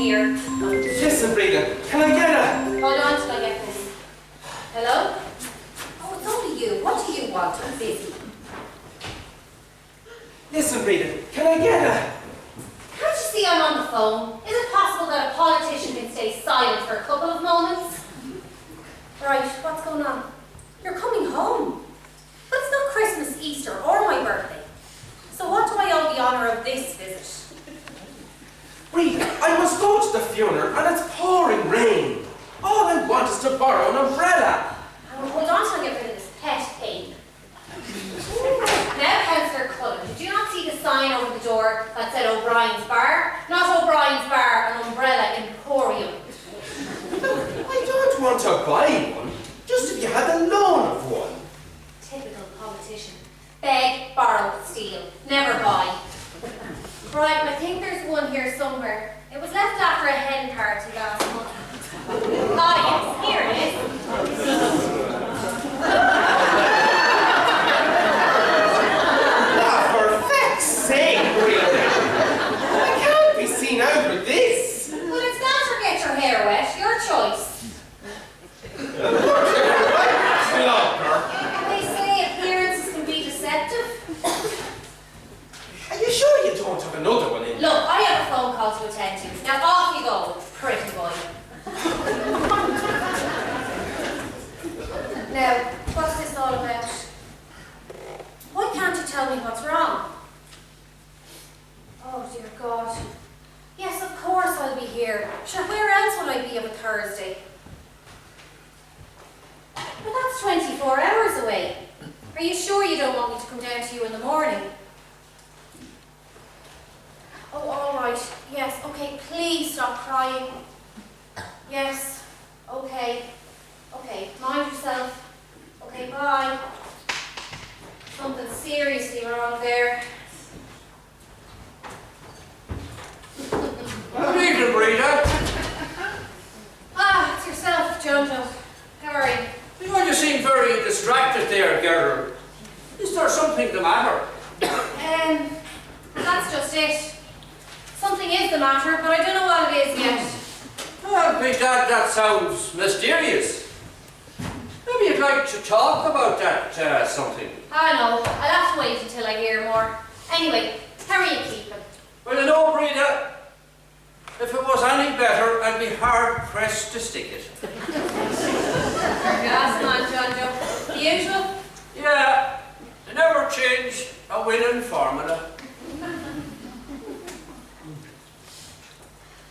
here. Listen, Breda, can I get her? Hold on till I get this. Hello? Oh, it's only you. What do you want? I'm busy. Listen, Breda, can I get her? Can't you see I'm on the phone? Is it possible that a politician can stay silent for a couple of moments? Right, what's going on? You're coming home. But it's not Christmas, Easter, or my birthday. So what do I owe the honour of this visit? Breda, I must go to the funeral and it's pouring rain. All I want is to borrow an umbrella. Oh, hold on till I get rid of this pet pain. Now, Councillor Cullen, did you not see the sign over the door that said O'Brien's Bar? Not O'Brien's Bar, an umbrella emporium. I don't want to buy one, just if you had the loan of one. Typical politician. Beg, borrow, steal. Never buy. Right, I think there's one here somewhere. It was left after a hen party last month. Ah, yes, here it is. For feck's sake, Breda! I can't be seen out with this. Well, it's that or get your hair wet. Your choice. They say appearances can be deceptive. Are you sure you don't have another one in? Look, I have a phone call to attend to. Now off you go, pretty boy. Now, what's this all about? Why can't you tell me what's wrong? Oh dear God. Yes, of course I'll be here. Sure, where else would I be of a Thursday? But that's 24 hours away. Are you sure you don't want me to come down to you in the morning? Oh, all right. Yes, okay, please stop crying. Yes, okay. Okay, mind yourself. Okay, bye. Something seriously wrong there. Good evening, Breda. Ah, it's yourself, Jojo. How are you? You seem very distracted there, girl. Is there something the matter? That's just it. Something is the matter, but I don't know what it is yet. Well, Bedad, that sounds mysterious. Maybe you'd like to talk about that something. I know. I'll have to wait until I hear more. Anyway, how are you keeping? Well, you know, Breda, if it was any better, I'd be hard-pressed to stick it. Yes, man, Jojo. The usual? Yeah, they never change a winning formula.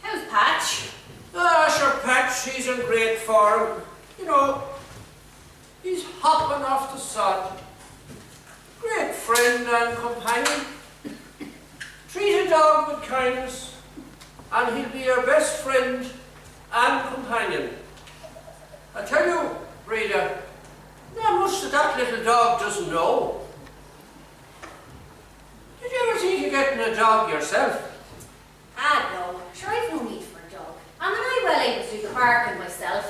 How's Patch? Ah, sure, Patch, he's in great form. You know, he's hopping off the sod. Great friend and companion. Treat a dog with kindness, and he'll be your best friend and companion. I tell you, Breda, not much that little dog doesn't know. Did you ever think of getting a dog yourself? Ah, no. Sure, I've no need for a dog. And I'm well able to do the barking myself.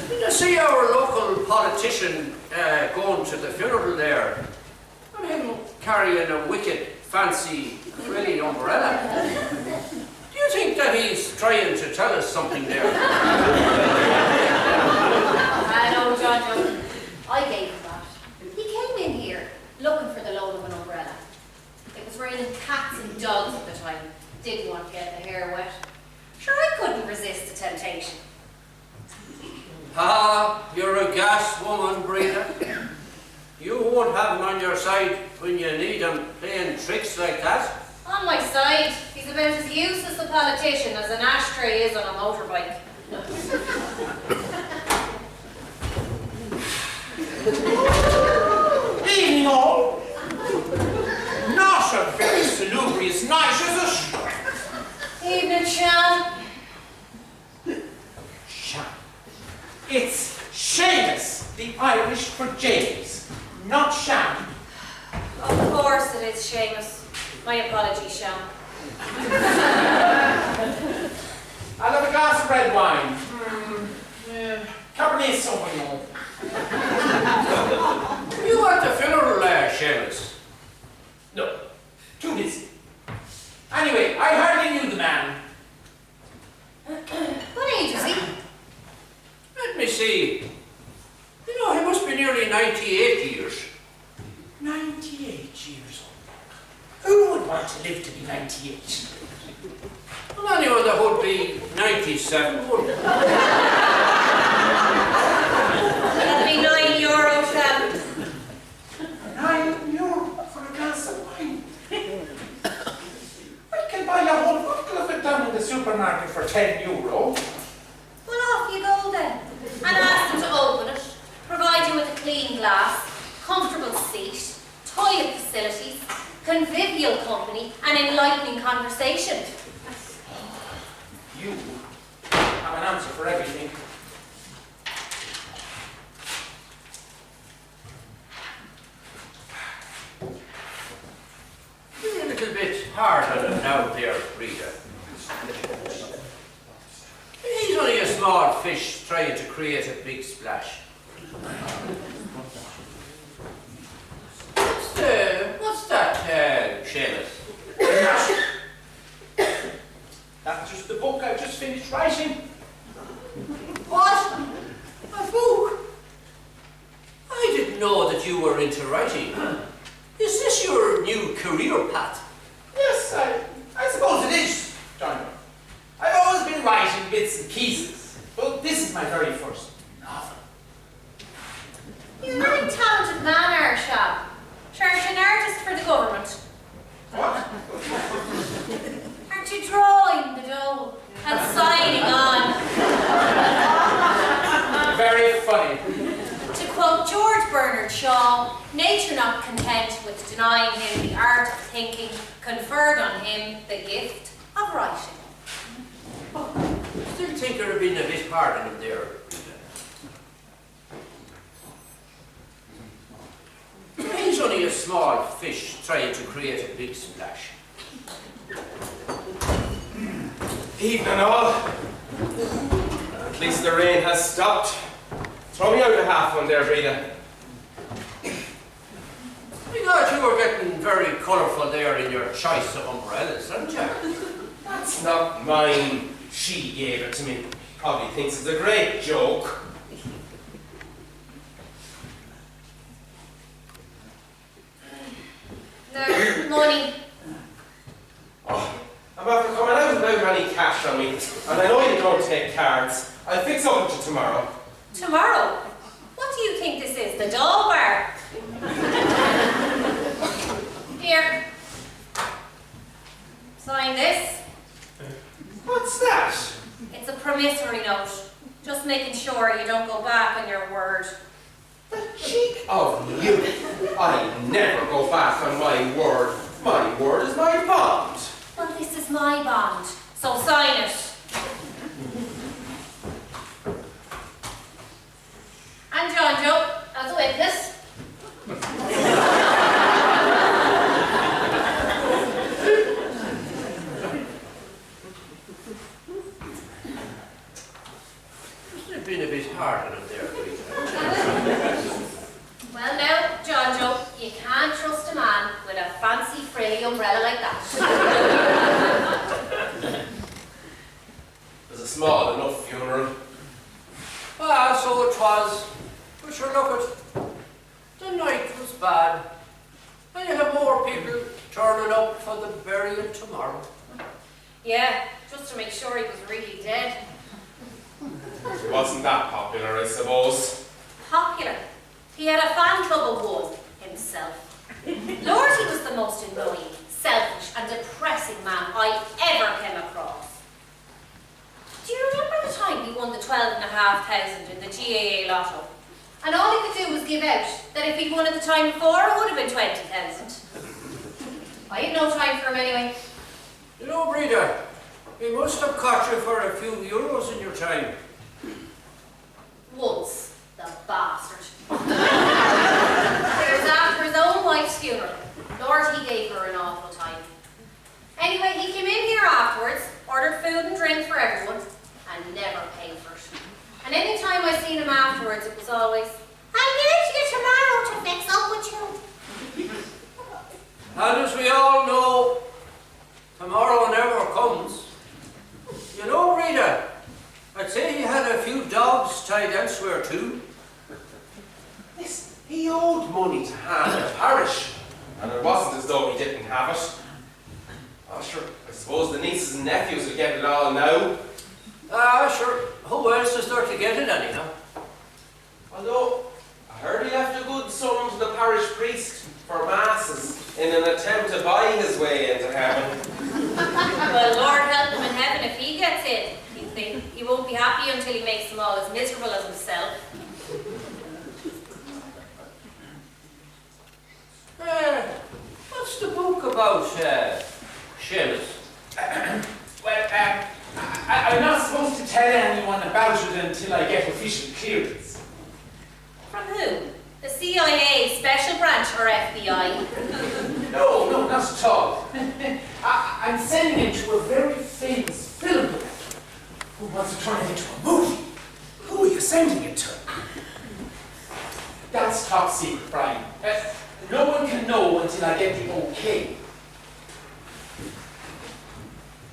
Did you see our local politician going to the funeral there? And him carrying a wicked, fancy, frilly umbrella. Do you think that he's trying to tell us something there? I know, Jojo. I gave him that. He came in here looking for the loan of an umbrella. It was raining cats and dogs at the time. Didn't want to get the hair wet. Sure, I couldn't resist the temptation. Ah, you're a gas woman, Breda. You won't have him on your side when you need him playing tricks like that. On my side, he's about as useless a politician as an ashtray is on a motorbike. Evening all. Not a very salubrious night, is it? Evening, Sham. Sham. It's Seamus, the Irish for James, not Sham. Of course it is, Seamus. My apologies, Sham. I'll have a glass of red wine. Cabernet Sauvignon. You at the funeral, Seamus? No, too busy. Anyway, I heard live to be 98. Well, anyone that would be 97 would. That'll be €9, Sham. €9 for a glass of wine. I can buy a whole bottle of it down in the supermarket for €10. Well, off you go then. And ask them to open it, provide you with a clean glass, comfortable seat, toilet facilities, convivial company, and enlightening conversation. You have an answer for everything. You're a little bit hard on him now there, Breda. He's only a small fish trying to create a big splash. What's that, Seamus? That's just the book I've just finished writing. What? A book? I didn't know that you were into writing. Is this your new career path? Yes, I suppose it is, John. I've always been writing bits and pieces, but this is my very first novel. You're a very talented man, are Sham. Sure, you're an artist for the government. What? Aren't you drawing the dough and signing on? Very funny. To quote George Bernard Shaw, nature not content with denying him the art of thinking, conferred on him the gift of writing. I still think you're being a bit hard on him there. He's only a small fish trying to create a big splash. Evening all. At least the rain has stopped. Throw me out a half one there, Breda. I thought you were getting very colourful there in your choice of umbrellas, aren't you? That's not mine. She gave it to me. Probably thinks it's a great joke. There's money. Oh, I'm after coming out without any cash on me. And I know you don't take cards. I'll fix up with you tomorrow. Tomorrow? What do you think this is, the dog bar? Here. Sign this. What's that? It's a promissory note. Just making sure you don't go back on your word. The cheek of you. I never go back on my word. My word is my bond. Well, this is my bond, so sign it. And John Joe, as a witness. You've been a bit hard on him there, Breda. Well now, John Joe, you can't trust a man with a fancy frilly umbrella like that. It was a small enough funeral. Ah, so it was. But sure, look it. The night was bad. And you have more people turning up for the burial tomorrow. Yeah, just to make sure he was really dead. He wasn't that popular, I suppose. Popular. He had a fan club of one himself. Lord, he was the most annoying, selfish and depressing man I ever came across. Do you remember the time he won the 12,500 in the GAA lotto? And all he could do was give out that if he'd won it the time before, it would have been 20,000. I had no time for him anyway. You know, Breda, he must have caught you for a few euros in your time. Once, the bastard. It was after his own wife's funeral. Lord, he gave her an awful time. Anyway, he came in here afterwards, ordered food and drink for everyone, and never paid for it. And any time I seen him afterwards, it was always, I'll get you tomorrow to fix up with you. And as we all know, tomorrow never comes. You know, Breda, I'd say he had a few dogs tied elsewhere too. Listen, he owed money to hand a parish, and it wasn't as though he didn't have it. sure. I suppose the nieces and nephews will get it all now. Sure. Who else is there to get it anyhow? Although, I heard he left a good sum to the parish priest for masses in an attempt to buy his way into heaven. Well, Lord help him in heaven if he gets in. You think he won't be happy until he makes them all as miserable as himself. What's the book about, Seamus? Well, I'm not supposed to tell anyone about it until I get official clearance. From who? The CIA Special Branch or FBI? No, not at all. I'm sending it to a very famous film director who wants to turn it into a movie. Who are you sending it to? That's top secret, Brien. No one can know until I get the okay.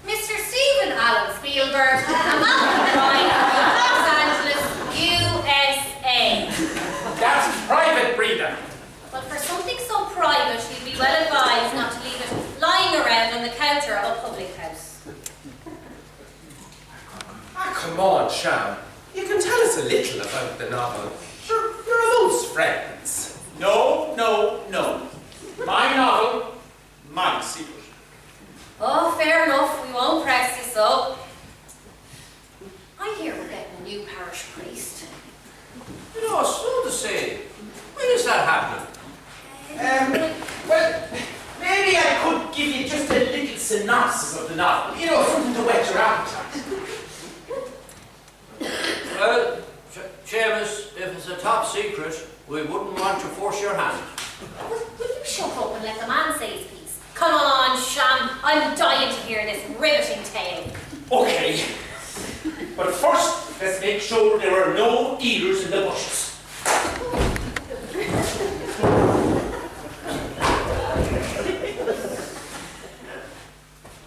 Mr. Stephen Allen Spielberg, American Brien, Los Angeles, USA. That's private, Breda. But for something so private, you'd be well advised not to leave it lying around on the counter of a public house. Come on, Sham. You can tell us a little about the novel. Sure, you're amongst friends. No. My novel, my secret. Oh, fair enough. We won't press you so. I hear we're getting a new parish priest. You know, so to say. When is that happening? Well, maybe I could give you just a little synopsis of the novel. You know, something to whet your appetite. Well, Seamus, if it's a top secret, we wouldn't want to force your hand. Will you shut up and let the man say his piece? Come on, Sham. I'm dying to hear this riveting tale. Okay. But first, let's make sure there are no eaters in the bushes.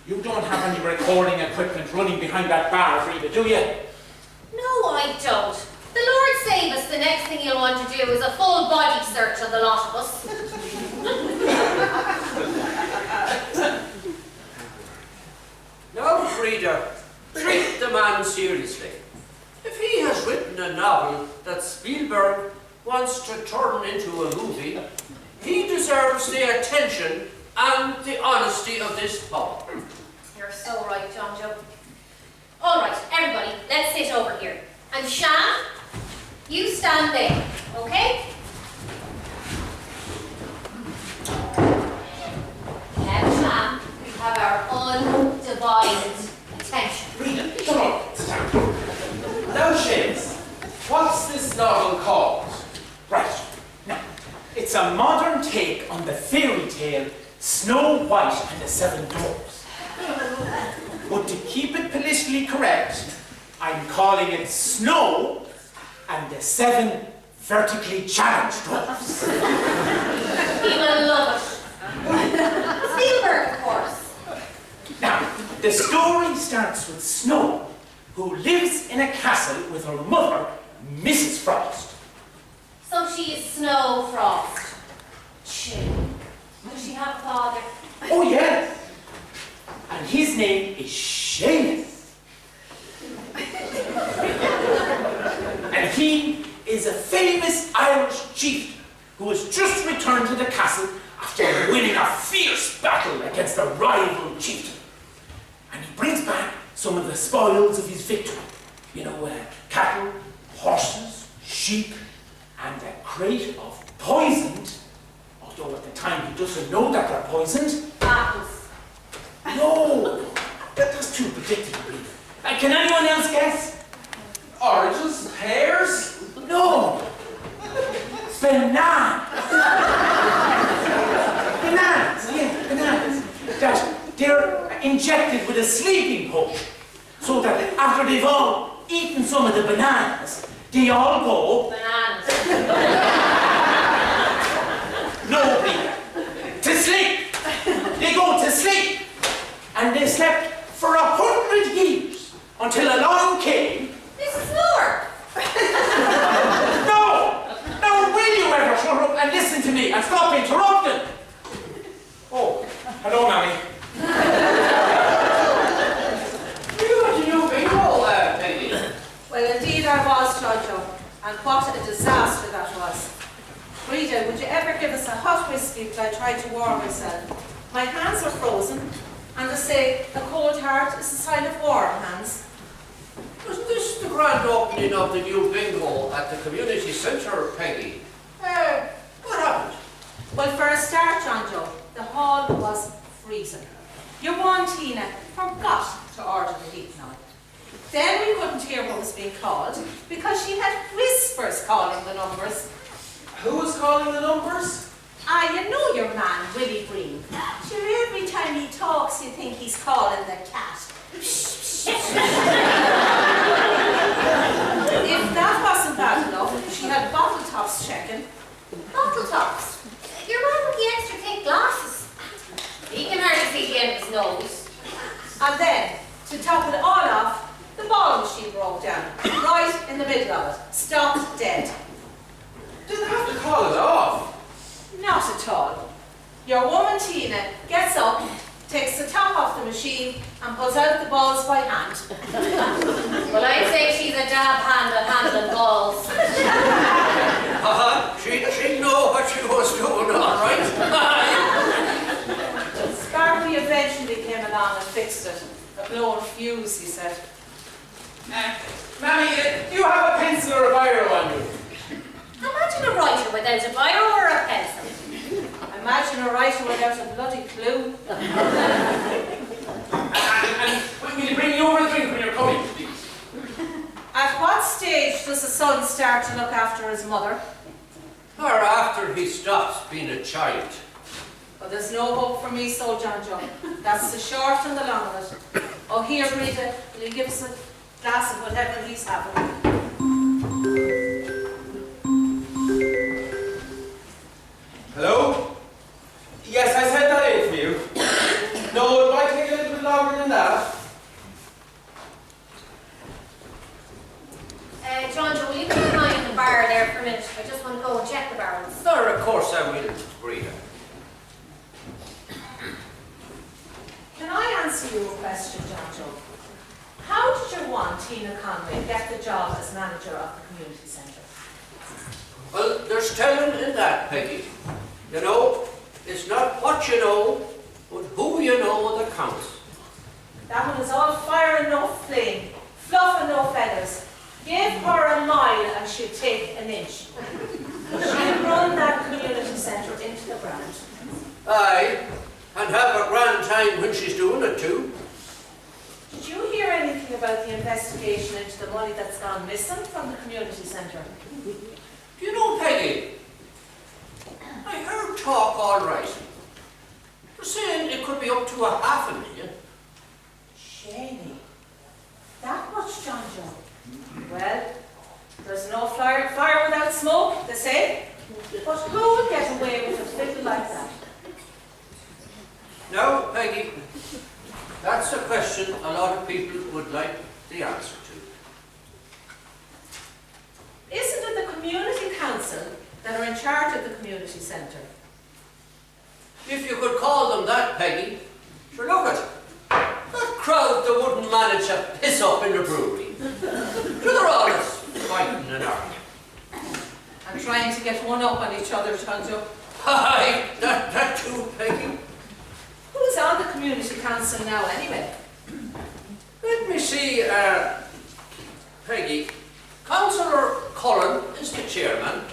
You don't have any recording equipment running behind that bar, Breda, do you? No, I don't. The Lord save us, the next thing you'll want to do is a full body search of the lot of us. Now, Breda, treat the man seriously. If he has written a novel that Spielberg wants to turn into a movie, he deserves the attention and the honesty of this pub. You're so right, John Joe. All right, everybody, let's sit over here. And Sham, you stand there, okay? Now, Sham, we have our undivided attention. Breda, come on, sit down. Now, Seamus, what's this novel called? Right. Now, it's a modern take on the fairy tale Snow White and the Seven Dwarfs. But to keep it politically correct, I'm calling it Snow and the Seven Vertically Challenged Dwarfs. He will love it. Spielberg, of course. Now, the story starts with Snow, who lives in a castle with her mother, Mrs. Frost. So she is Snow Frost. Chill. Does she have a father? Oh, yes. And his name is Seamus. And he is a famous Irish chieftain who has just returned to the castle after winning a fierce battle against a rival chieftain. And he brings back some of the spoils of his victory. You know, cattle, horses, sheep, and a crate of poisoned, although at the time he doesn't know that they're poisoned. Apples. No, that's too predictable. Can anyone else guess? Oranges? Pears? No. Bananas. Bananas, yeah, bananas. That they're injected with a sleeping potion, so that after they've all eaten some of the bananas, they all go... Bananas. No, Breda. To sleep. They go to sleep. And they slept for 100 years until along came... Mrs. Moore. No! Now, will you ever shut up and listen to me and stop interrupting? Oh, hello, Mammy. hot whiskey, but I tried to warm myself. My hands are frozen, and they say a cold heart is a sign of warm hands. Was this the grand opening of the new bingo at the community centre, Peggy? What happened? Well, for a start, John Joe, the hall was freezing. Your one Tina forgot to order the heating oil. Then we couldn't hear what was being called because she had whispers calling the numbers. Who was calling the numbers? Ah, you know your man, Willie Brien. Sure, every time he talks, you think he's calling the cat. If that wasn't bad enough, she had bottle tops checking. Bottle tops? Your man with the extra thick glasses. He can hardly see the end of his nose. And then, to top it all off, the ball machine broke down, right in the middle of it. Stopped dead. Didn't have to call it off. Not at all. Your woman Tina gets up, takes the top off the machine, and pulls out the balls by hand. Well, I'd say she's a dab hand at handling balls. She know what she was doing, all right. Sparky eventually came along and fixed it. A blown fuse, he said. Mammy, do you have a pencil or a biro on you? Imagine a writer without a biro or a pencil. Imagine a writer without a bloody clue. And will you bring me over a drink when you're coming, please? At what stage does the son start to look after his mother? Or after he stops being a child. Well, there's no hope for me, so John Joe. That's the short and the long of it. Oh, here, Breda, will you give us a glass of whatever he's having? Hello? Yes, I sent that in for you. No, it might take a little bit longer than that. John Joe, will you keep an eye on the bar there for a minute? I just want to go and check the barrels. Sir, of course I will, Breda. Can I answer you a question, John Joe? How did your one, Tina Conway, get the job as manager of the community centre? Well, there's telling in that, Peggy. You know, it's not what you know, but who you know that counts. That one is all fire and no flame, fluff and no feathers. Give her a mile and she'll take an inch. She'll run that community centre into the ground. Aye, and have a grand time when she's doing it too. Did you hear anything about the investigation into the money that's gone missing from the community centre? Do you know, Peggy, I heard talk all right. They're saying it could be up to $500,000. Shamey. That much, John Joe? Well, there's no fire without smoke, they say. But who would get away with a figure like that? Now, Peggy, that's a question a lot of people would like the answer to. Isn't it the community council that are in charge of the community centre? If you could call them that, Peggy, sure, look at that crowd that wouldn't manage to piss up in the brewery. Sure, they're all fighting and arguing. And trying to get one up on each other, John Joe. Aye, that too, Peggy. Who's on the community council now, anyway? Let me see, Peggy. Councillor Cullen is the chairman.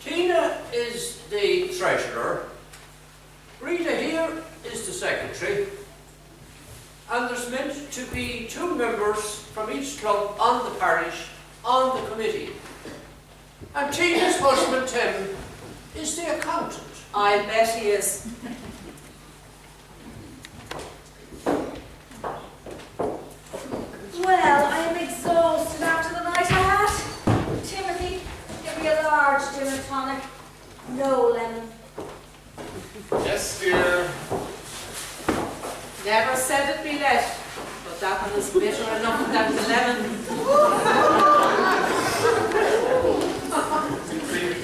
Tina is the treasurer. Breda here is the secretary. And there's meant to be 2 members from each club on the parish on the committee. And Tina's husband, Tim, is the accountant. I bet he is. Well, I am exhausted after the night I had. Timothy, give me a large gin and tonic. No lemon. Yes, dear. Never said it'd be left, but that one was bitter enough without the lemon.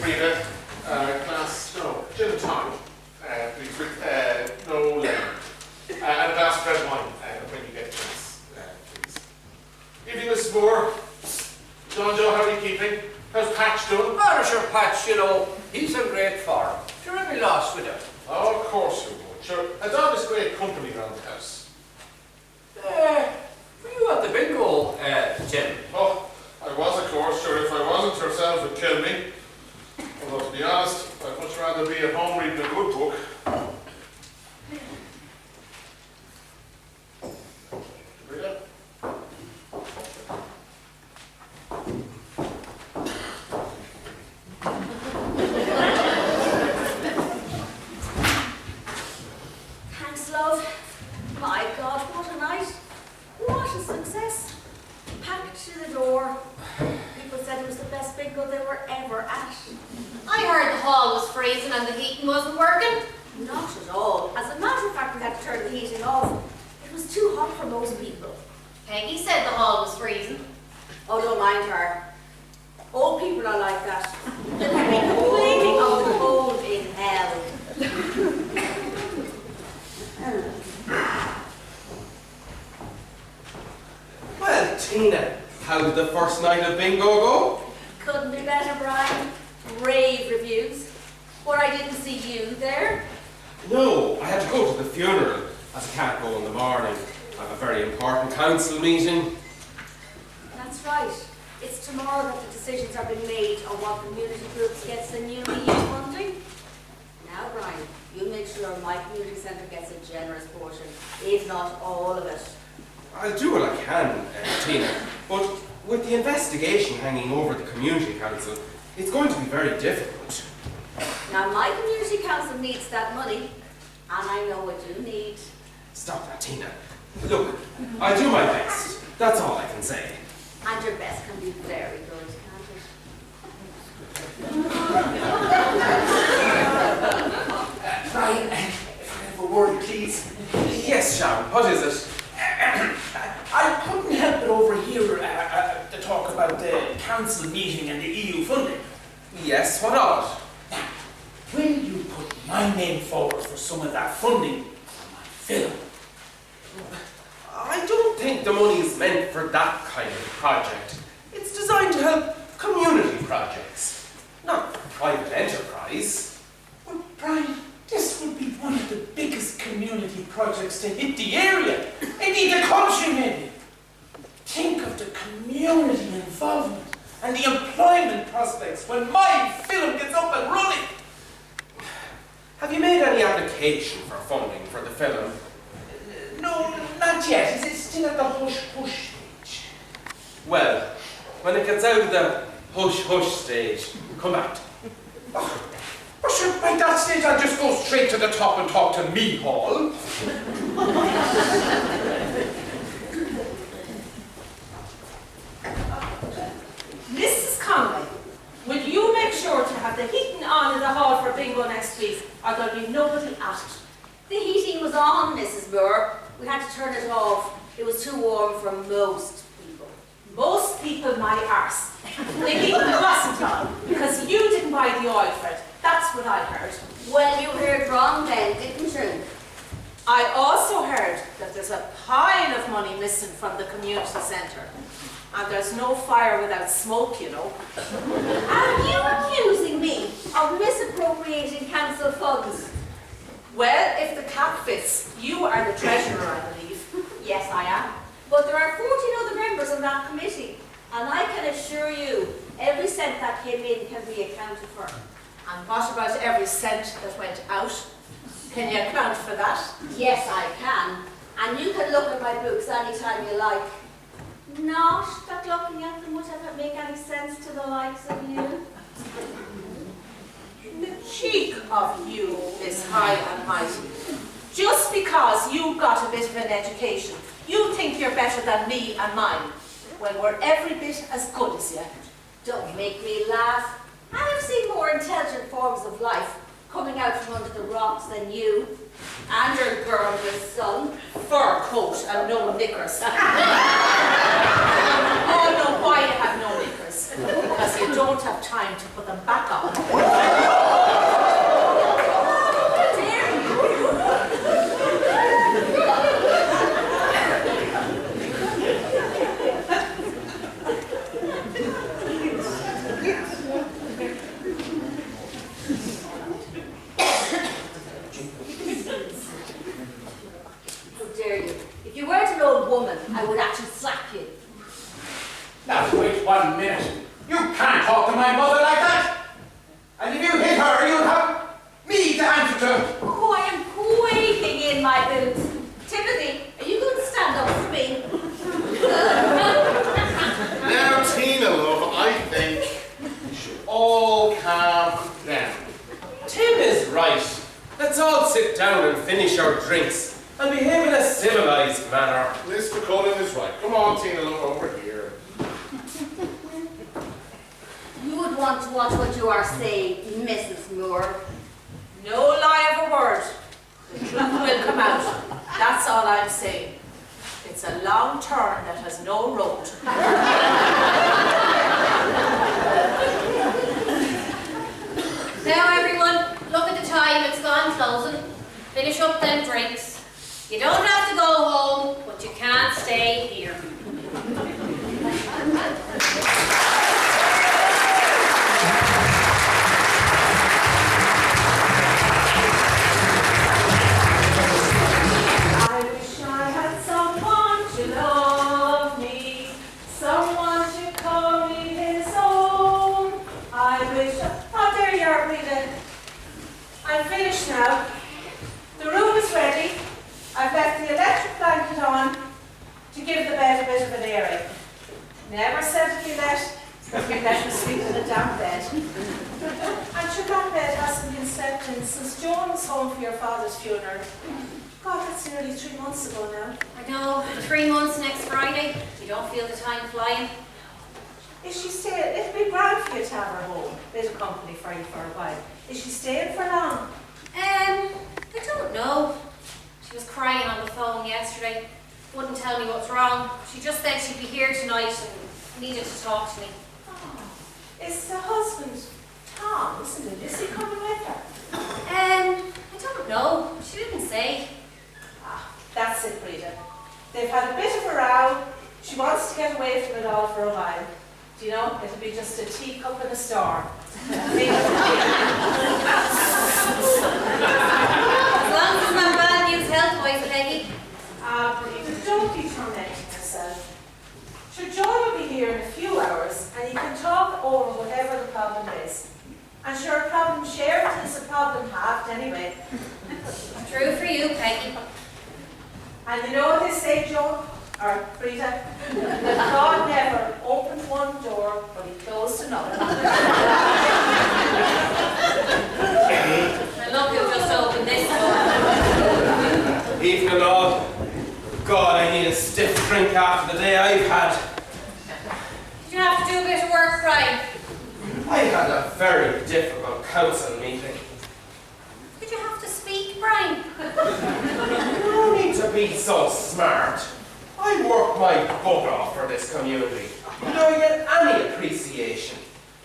Breda, glass, no, gin and tonic, please, with no lemon. And a glass of red wine when you get a chance, please. Evening, Mrs. Moore. John Joe, how are you keeping? How's Patch doing? How's your Patch, you know? He's in great form. You're every lost with him. Oh, of course you would. Sure, a dog is great company around the house. Were you at the bingo, Jim? Oh, I was, of course. Sure, if I wasn't, yourself would kill me. Although, to be honest, I'd much rather be at home reading a good book. Breda? Thanks, love. My God, what a night. What a success. Packed to the door. People said it was the best bingo they were ever at. I heard the hall was freezing and the heating wasn't working. Not at all. As a matter of fact, we had to turn the heating off. It was too hot for most people. Peggy said the hall was freezing. Oh, don't mind her. Old people are like that. They'll be complaining of the cold in hell. Well, Tina, how did the first night of bingo go? Couldn't be better, Brien. Rave reviews. But I didn't see you there. No, I had to go to the funeral, as I can't go in the morning. I have a very important council meeting. That's right. It's tomorrow that the decisions are being made on what community groups gets the new EU funding. Now, Brien, you make sure my community centre gets a generous portion, if not all of it. I'll do what I can, Tina, but with the investigation hanging over the community council, it's going to be very difficult. Now, my community council needs that money, and I know what you need. Stop that, Tina. Look, I'll do my best. That's all I can say. And your best can be very good, Brian, if I have a word, please. Yes, Sham, what is it? I couldn't help but overhear to talk about the council meeting and the EU funding. Yes, what of Will you put my name forward for some of that funding for my film? it? I don't think the money is meant for that kind of project. It's designed to help community projects, not private enterprise. Well, Brian, this would be one of the biggest community projects to hit the area, maybe the country, maybe. Think of the community involvement and the employment prospects when my film gets up and running. Have you made any application for funding for the film? No, not yet. It's still at the hush-hush stage. Well, when it gets out of the hush-hush stage, come back to me. Well, sure, by that stage, I'll just go straight to the top and talk to me, Hall. Mrs. Conway, will you make sure to have the heating on in the hall for bingo next week, or there'll be nobody at it? The heating was on, Mrs. Moore. We had to turn it off. It was too warm for most people. Most people, my arse. The heating wasn't on because you didn't buy the oil for it. That's what I heard. Well, you heard wrong then, didn't you? I also heard that there's a pile of money missing from the community centre. And there's no fire without smoke, you know. Are you accusing me of misappropriating council funds? Well, if the cap fits, you are the treasurer, I believe. Yes, I am. But there are 14 other members on that committee. And I can assure you, every cent that came in can be accounted for. And what about every cent that went out? Can you account for that? Yes, I can. And you can look at my books anytime you like. Not that looking at them would ever make any sense to the likes of you. The cheek of you, Miss High and Mighty. Just because you got a bit of an education, you think you're better than me and mine, when we're every bit as good as you. Don't make me laugh. I've seen more intelligent forms of life coming out from under the rocks than you. And your girl with son. Fur coat and no knickers. Oh no, why you have no knickers? Because you don't have time to put them back on. woman, I would actually slap you. Now wait 1 minute. You can't talk to my mother like that. And if you hit her, you'll have me to answer to. Oh, I am quaking in my boots. Timothy, are you going to stand up for me? Now, Tina, love, I think we should all calm down. Tim is right. Let's all sit down and finish our drinks and behave in a civilized manner. Mr. Cullen is right. Come on, Tina, look over here. You would want to watch what you are saying, Mrs. Moore. No lie of a word. The truth will come out. That's all I'm saying. It's a long turn that has no road. Now everyone, look at the time, it's gone closing. Finish up them drinks. You don't have to go home, but you can't stay here. I wish I had someone to love me, someone to call me his own. I wish. Oh, there you are, Breda. I'm finished now. The room is ready. I've left the electric blanket on to give the bed a bit of an airing. Never said to be let me sleep in a damp bed. And sure, that bed hasn't been slept in since Joan was home for your father's funeral. God, that's nearly 3 months ago now. I know, 3 months next Friday. You don't feel the time flying. Is she staying? It'll be grand for you to have her home. Bit of company for you for a while. Is she staying for long? I don't know. She was crying on the phone yesterday. Wouldn't tell me what's wrong. She just said she'd be here tonight and needed to talk to me. Oh, is the husband, Tom, isn't it? Is he coming with her? I don't know. She didn't say. Ah, that's it, Breda. They've had a bit of a row. She wants to get away from it all for a while. Do you know, it'll be just a teacup in a storm. As long as it's not bad news health-wise, Peggy. Breda, don't be tormenting yourself. Sure, Joan will be here in a few hours, and you can talk over whatever the problem is. And sure, a problem shared is a problem halved anyway. True for you, Peggy. And you know what they say, Joan? Or Breda? That God never opened one door, but he closed another. And look who just opened this door. Evening and all. God, I need a stiff drink after the day I've had. Did you have to do a bit of work, Brien? I had a very difficult council meeting. Did you have to speak, Brien? No need to be so smart. I work my butt off for this community. Do I get any appreciation?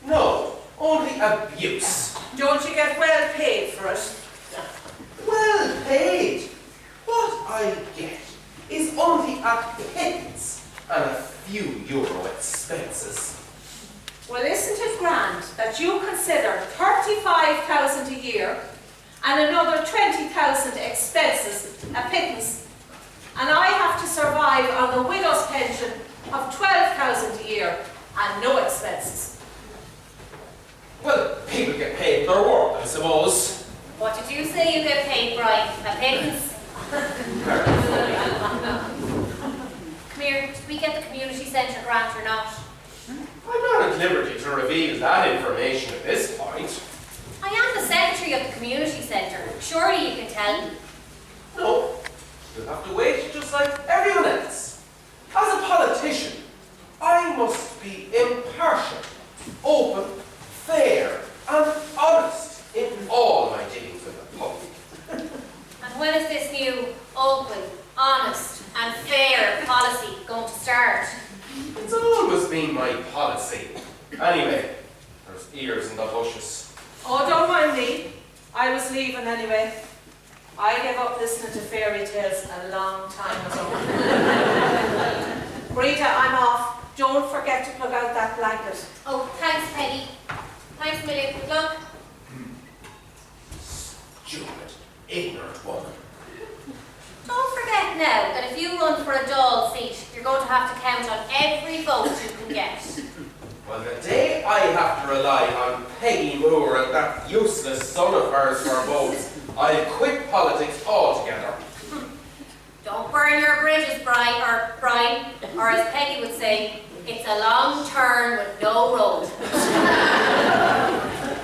No, only abuse. Don't you get well paid for it? Well paid. What I get is only a pittance and a few euro expenses. Well, isn't it grand that you consider 35,000 a year and another 20,000 expenses a pittance, and I have to survive on the widow's pension of 12,000 a year and no expenses? Well, people get paid their work, I suppose. What did you say you get paid, Brien? A pittance? Come here, did we get the community centre grant or not? I'm not at liberty to reveal that information at this point. I am the secretary of the community centre. Surely you can tell me. No, you'll have to wait just like everyone else. As a politician, I must be impartial, open, fair, and honest in all my dealings with the public. And when is this new, open, honest, and fair policy going to start? It's always been my policy. Anyway, there's ears in the bushes. Oh, don't mind me. I was leaving anyway. I gave up listening to fairy tales a long time ago. Breda, I'm off. Don't forget to plug out that blanket. Oh, thanks, Peggy. Thanks a million. Good luck. Stupid, ignorant woman. Don't forget now that if you run for a Dáil seat You're going to have to count on every vote you can get. Well, the day I have to rely on Peggy Moore and that useless son of hers for votes, I'll quit politics altogether. Don't burn your bridges, Brien, or as Peggy would say, it's a long turn with no road.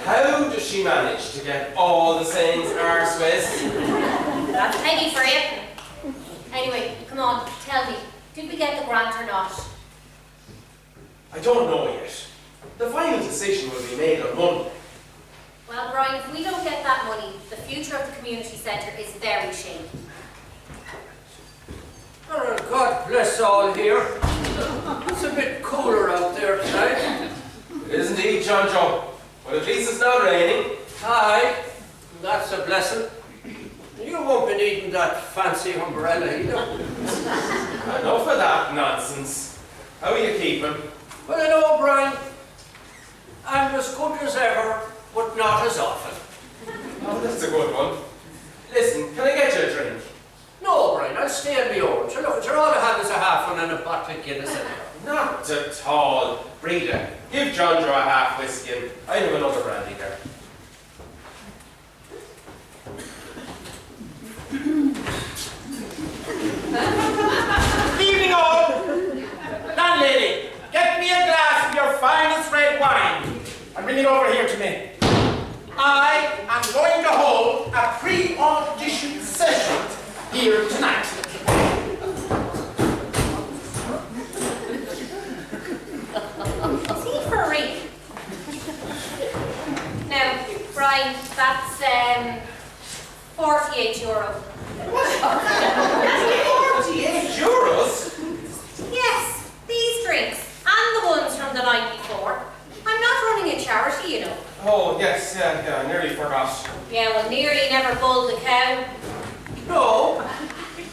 How does she manage to get all the sayings arseways? That's Peggy for you. Anyway, come on, tell me, did we get the grant or not? I don't know yet. The final decision will be made on Monday. Well, Brien, if we don't get that money, the future of the community centre is very shaky. Oh, God bless all here. It's a bit cooler out there tonight. It is indeed, John Joe. But at least it's not raining. Aye, that's a blessing. You won't be needing that fancy umbrella either. Enough of that nonsense. How are you keeping? Well, you know, Brien, I'm as good as ever, but not as often. Oh, that's a good one. Listen, can I get you a drink? No, Brien, I'll stay on my own. So look, all I have is a half one and a bottle of Guinness in there. Not at all. Breda, give John Joe a half whiskey and I have another brandy there. Good evening, all. Landlady, get me a glass of your finest red wine and bring it over here to me. I am going to hold a pre-audition session here tonight. Is he for real? Now, Brien, that's €48. €48? Yes, these drinks, and the ones from the night before. I'm not running a charity, you know. Oh, yes, I nearly forgot. Yeah, well, nearly never bulled a cow. No,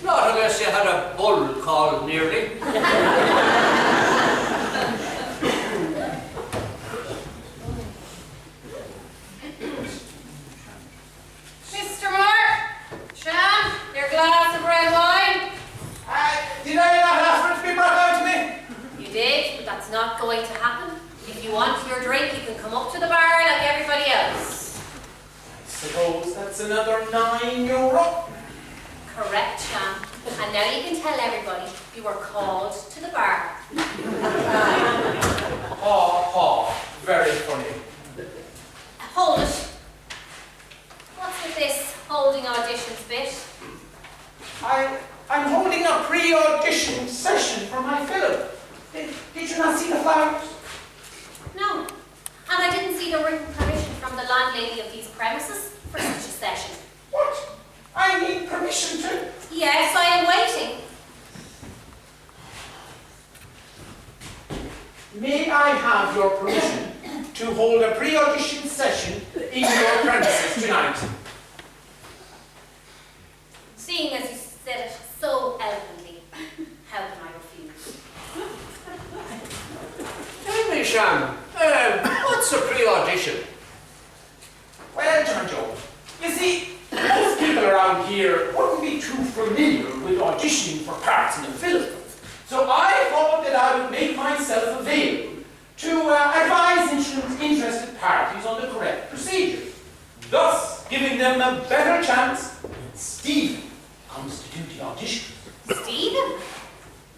not unless you had a bull called nearly. Mr. Moore, Sham, your glass of red wine. Did I not ask for it to be brought out to me? You did, but that's not going to happen. If you want your drink, you can come up to the bar like everybody else. I suppose that's another €9. Correct, Sham. And now you can tell everybody you were called to the bar. Very funny. Hold it. What's with this holding auditions bit? I'm holding a pre-audition session for my film. Did you not see the flowers? No. And I didn't see the written permission from the landlady of these premises for such a session. What? I need permission to... Yes, I am waiting. May I have your permission to hold a pre-audition session in your premises tonight? Seeing as you said it so eloquently, how can I refuse? Tell me, Sham, what's a pre-audition? Well, John Joe, you see, most people around here wouldn't be too familiar with auditioning for parts in a film. So I thought that I would make myself available to advise interested parties on the correct procedure, thus giving them a better chance when Stephen comes to do the audition. Stephen?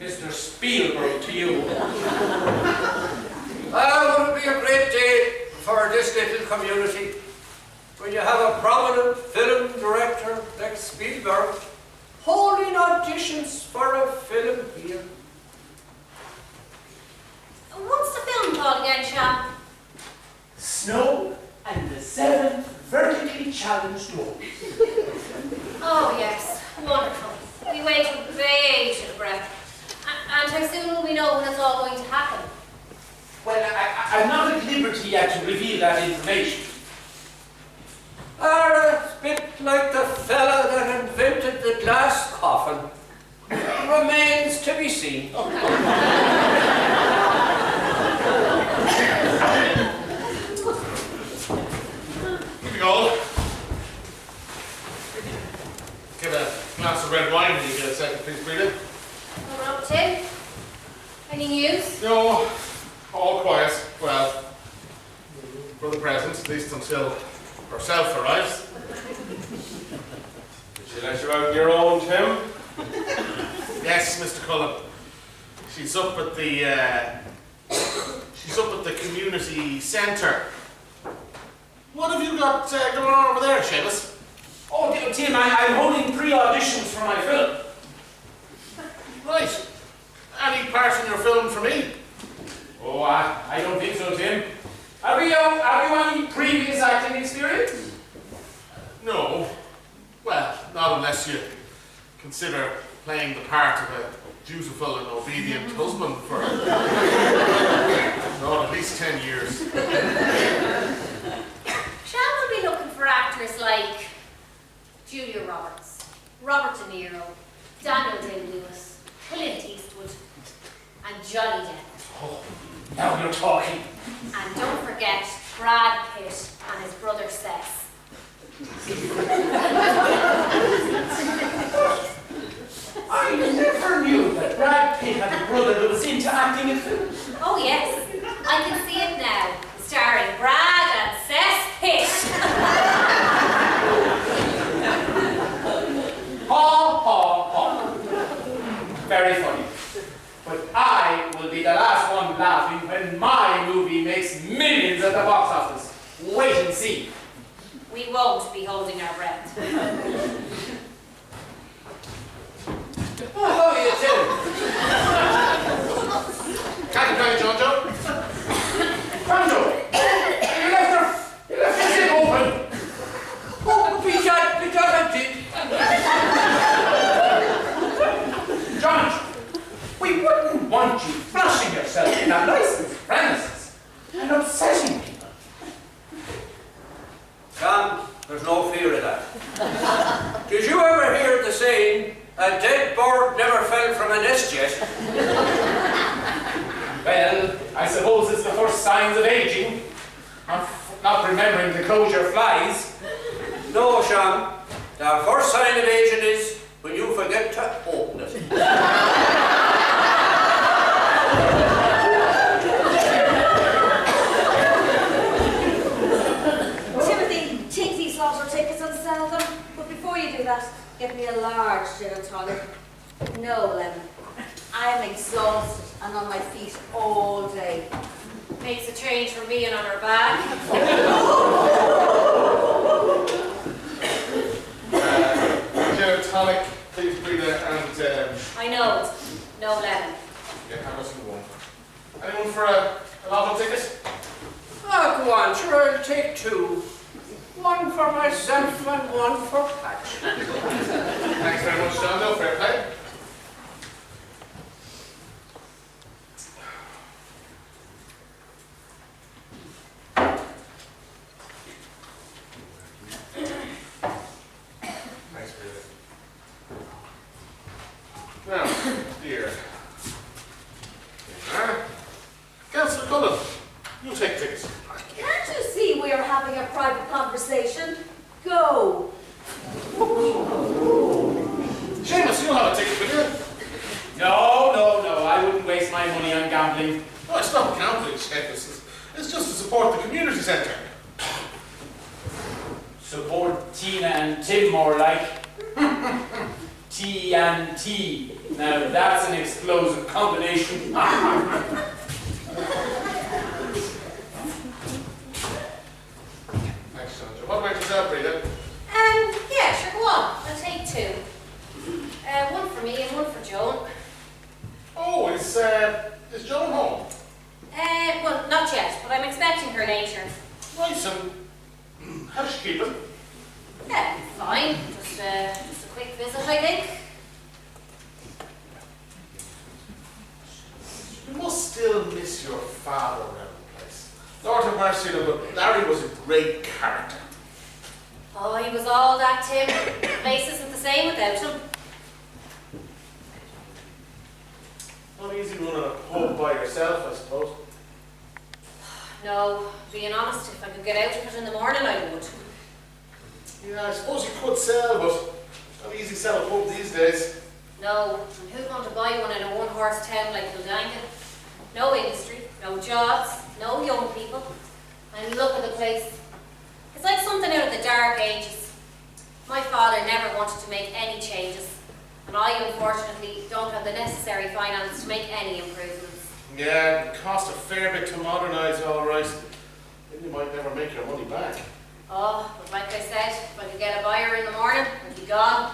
Mr. Spielberg to you. Well, would it be a great day for this little community when you have a prominent film director like Spielberg holding auditions for a film here. What's the film called again, Sham? Snow and the 7 vertically challenged wolves. Oh, yes. Wonderful. We wait with bated breath. And how soon will we know when it's all going to happen? Well, I'm not at liberty yet to reveal that information. It's a bit like the fella that invented the glass coffin. Remains to be seen. Moving on. Get a glass of red wine when you get a second, please, Breda. Coming up, Tim. Any news? No, all quiet. Well, for the present, at least until herself arrives. Did she let you out on your own, Tim? Yes, Mr. Cullen. She's up at the community centre. What have you got going on over there, Seamus? Oh, Tim, I'm holding pre-auditions for my film. Right. Any part in your film for me? Oh, I don't think so, Tim. Have you any previous acting experience? No. Well, not unless you consider playing the part of a dutiful and obedient husband for at least 10 years. Sham will be looking for actors like Julia Roberts, Robert De Niro, Daniel Day-Lewis, Clint Eastwood, and Johnny Depp. Oh, now you're talking. And don't forget Brad Pitt and his brother Seth. I never knew that Brad Pitt had a brother that was into acting in films. Oh yes, I can see it now, starring Brad and Seth Pitt. Ha, ha, ha. Very funny. But I will be the last one laughing when my movie makes millions at the box office. Wait and see. We won't be holding our breath. Oh, how are you Can't you play John Joe? Conjo, you left your zip open. Oh, because I did. John, we wouldn't want you flashing yourself in a licensed premises and upsetting people. Sam, there's no fear of that. Did you ever hear the saying, a dead bird never fell from a nest yet? Well, I suppose it's the first signs of aging. Not remembering to close your flies. No, Sham. The first sign of aging is when you forget to open it. Timothy, take these lotto tickets and sell them. But before you do that, get me a large gin and tonic. No lemon. I am exhausted and on my feet all day. Makes a change for me and on her back. Gin and tonic, please, Breda, and I know it. No lemon. yeah, how much you want? Anyone for a lotto ticket? Ah, go on, sure, I'll take two. One for myself and one for Pat. Thanks very much, John. No fair play. Thanks, Breda. Now, dear. Councillor Cullen, you take tickets. Can't you see we are having a private conversation? Go. Seamus, you'll have a ticket with you. No, I wouldn't waste my money on gambling. Oh, it's not gambling, Seamus. It's just to support the community centre. Support Tina and Tim more like. T and T. Now that's an explosive combination. Thanks, John. What about yourself, Breda? Yeah, sure, go on. I'll take two. One for me and one for Joan. Oh, is Joan home? Well, not yet, but I'm expecting her later. Nice, and how's she keeping? Yeah, fine. Just a quick visit, I think. You must still miss your father around the place. Lord have mercy, but Larry was a great character. Oh, he was all that, Tim. The place isn't the same without him. Not easy running a pub by yourself, I suppose. No, being honest, if I could get out of it in the morning, I would. Yeah, I suppose you could sell, but not easy to sell a pub these days. No, and who's going to buy one in a one-horse town like Kildangan? No industry, no jobs, no young people. And look at the place. It's like something out of the dark ages. My father never wanted to make any changes, and I unfortunately don't have the necessary finance to make any improvements. Yeah, it cost a fair bit to modernise, all right. Then you might never make your money back. Oh, but like I said, if I could get a buyer in the morning, I'd be gone.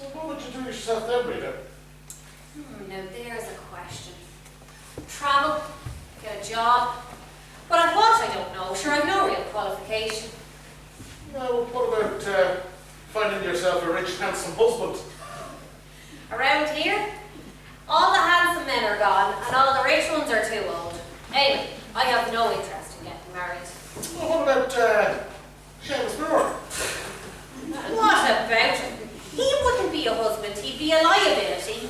Well, what would you do yourself then, Breda? Now there's a question. Travel, get a job. But at what, I don't know. Sure, I've no real qualification. Well, what about finding yourself a rich, handsome husband? Around here, all the handsome men are gone, and all the rich ones are too old. Anyway, I have no interest in getting married. Well, what about Seamus Moore? What about him? He wouldn't be a husband, he'd be a liability.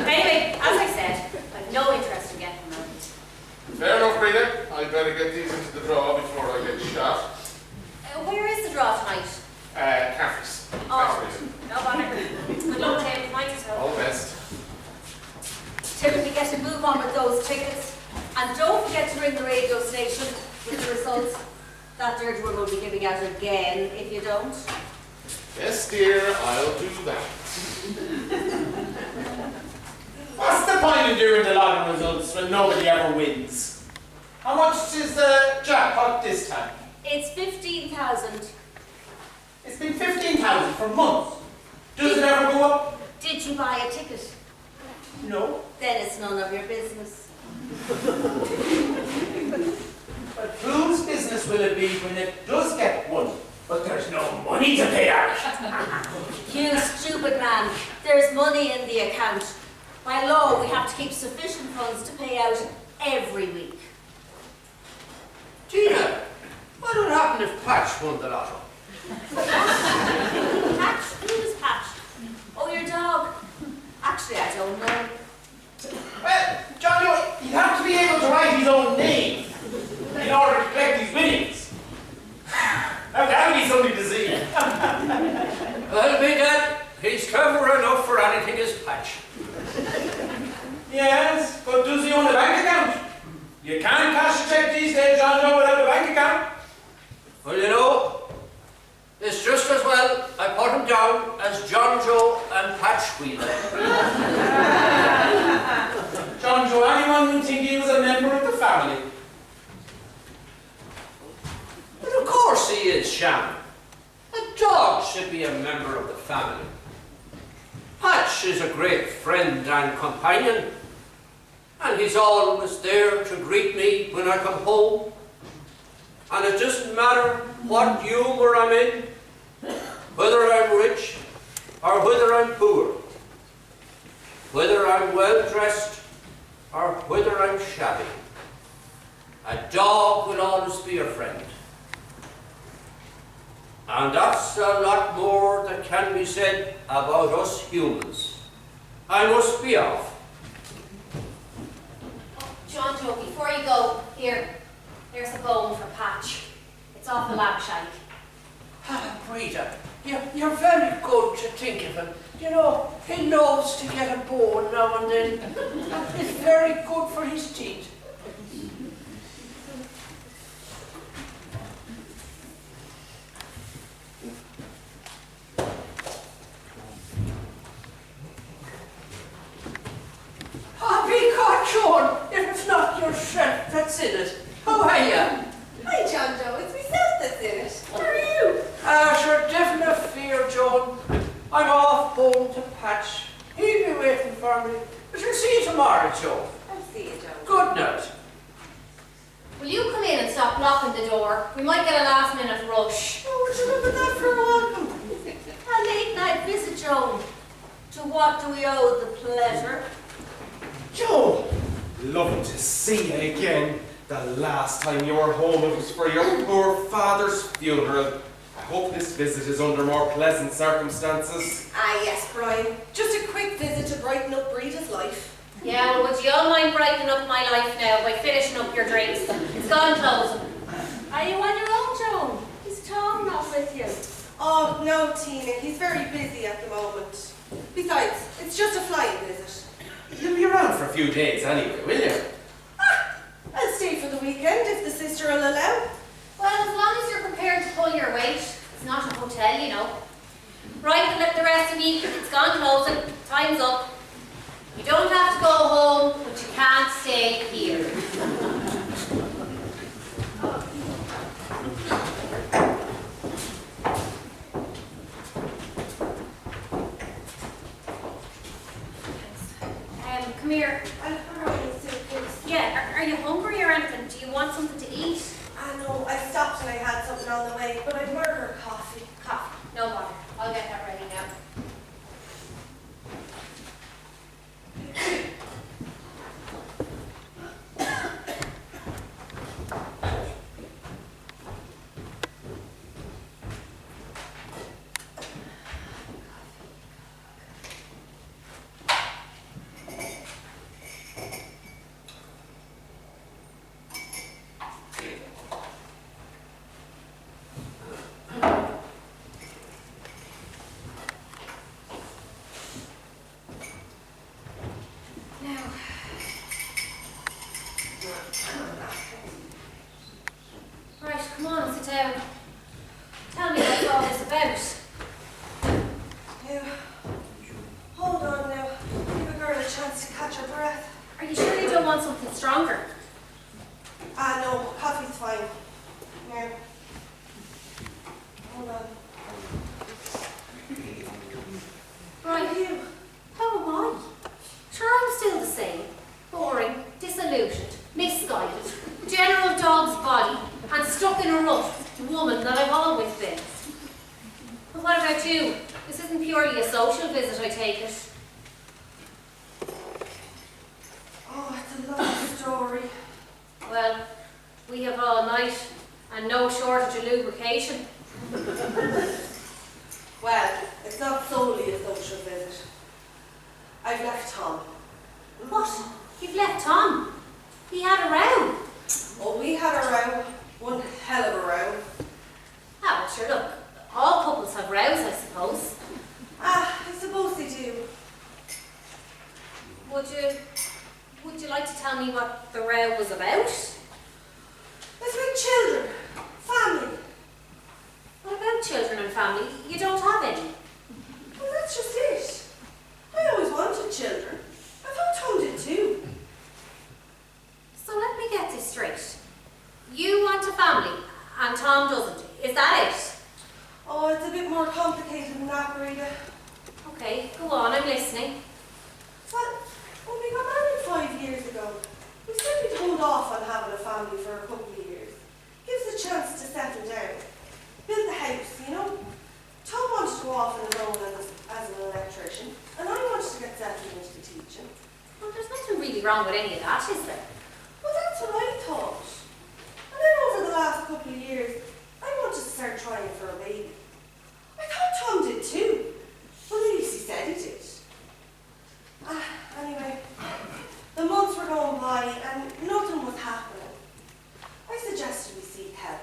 Anyway, as I said, I've no interest in getting married. Fair enough, Breda. I better get these into the drawer before I get shot. Where is the draw tonight? Carthy's. Oh, Thanks, Breda. no bother. Good luck, Tim. Mind yourself. All the best. Till we get to move on with those tickets. And don't forget to ring the radio station with the results. That third one will be giving out again if you don't. Yes, dear, I'll do that. What's the point of doing the lottery results when nobody ever wins? How much is the jackpot this time? It's 15,000. It's been 15,000 for months. Does it ever go up? Did you buy a ticket? No. Then it's none of your business. But whose business will it be when it does get won, but there's no money to pay out? You stupid man. There's money in the account. By law, we have to keep sufficient funds to pay out every week. Tina, what would happen if Patch won the lotto? Patch? Who's Patch? Oh, your dog. Actually, I don't know. Well, John, he'd have to be able to write his own name in order to collect his winnings. Now that would be something to see. Well, Begad, he's clever enough for anything as Patch. Yes, but does he own a bank account? You can't cash a check these days, John Joe, without a bank account. Well, you know, it's just as well I put him down as John Joe and Patch Whelan. John Joe, anyone would think he was a member of the family. But of course he is, Sham. A dog should be a member of the family. Patch is a great friend and companion, and he's always there to greet me when I come home. And it doesn't matter what humour I'm in, whether I'm rich or whether I'm poor, whether I'm well-dressed or whether I'm shabby. A dog will always be a friend. And that's a lot more that can be said about us humans. I must be off. John Joe, before you go, there's a bone for Patch. It's off the lampshade. Ah, Breda, you're very good to think of him. You know, he loves to get a bone now and then. It's very good for his teeth. Joan, if it's not yourself that's in it, how are you? Hi, John Joe. It's myself that's in it. How are you? Sure, definite fear, Joan. I'm off home to Patch. He'll be waiting for me. I shall see you tomorrow, Joan. I'll see you, Joe. Good night. Will you come in and stop locking the door? We might get a last-minute rush. Oh, would you look at that for a welcome? A late-night visit, Joan. To what do we owe the pleasure? Joan, lovely to see you again. The last time you were home it was for your poor father's funeral. I hope this visit is under more pleasant circumstances. Ah, yes, Brien. Just a quick visit to brighten up Breda's life. Yeah, well, would you all mind brightening up my life now by finishing up your drinks? It's gone closing. Are you on your own, Joan? Is Tom not with you? Oh, no, Tina. He's very busy at the moment. Besides, it's just a flying visit. You'll be around for a few days anyway, will you? I'll stay for the weekend if the sister will allow. Well, as long as you're prepared to pull your weight, it's not a hotel, you know. Right, let the rest of you, it's gone closing, time's up. You don't have to go home, but you can't stay here. Come here. I'll borrow your suitcase. Yeah, are you hungry or anything? Do you want something to eat? I know, I stopped and I had something on the way, but I'd murder coffee. Coffee. No bother. I'll get that ready now. Tell me what's all this about. Now, hold on now. Give a girl a chance to catch her breath. Are you sure you don't want something stronger? No, coffee's fine. Now, hold on. Right, you. How am I? Sure, I'm still the same. Boring, disillusioned, misguided, general dog's body, and stuck in a rut, woman that I've always been. But what about you? This isn't purely a social visit, I take it. Oh, it's a long story. Well, we have all night, and no shortage of lubrication. Well, it's not solely a social visit. I've left Tom. What? You've left Tom? He had a row. Oh, we had a row. One hell of a row. Ah, well, sure, look. All couples have rows, I suppose. I suppose they do. Would you like to tell me what the row was about? It's with children. Family. What about children and family? You don't have any. Well, that's just it. I always wanted children. I thought Tom did too. So let me get this straight. You want a family, and Tom doesn't. Is that it? Oh, it's a bit more complicated than that, Breda. Okay, go on, I'm listening. Well, when we got married 5 years ago, we said we'd hold off on having a family for a couple of years. Gives us a chance to settle down. Build the house, you know? Tom wanted to go off on his own as an electrician, and I wanted to get settled into the teaching. Well, there's nothing really wrong with any of that, is there? Well, that's what I thought. And then over the last couple of years, I wanted to start trying for a baby. I thought Tom did too. Well, at least he said he did. Anyway, the months were going by and nothing was happening. I suggested we seek help.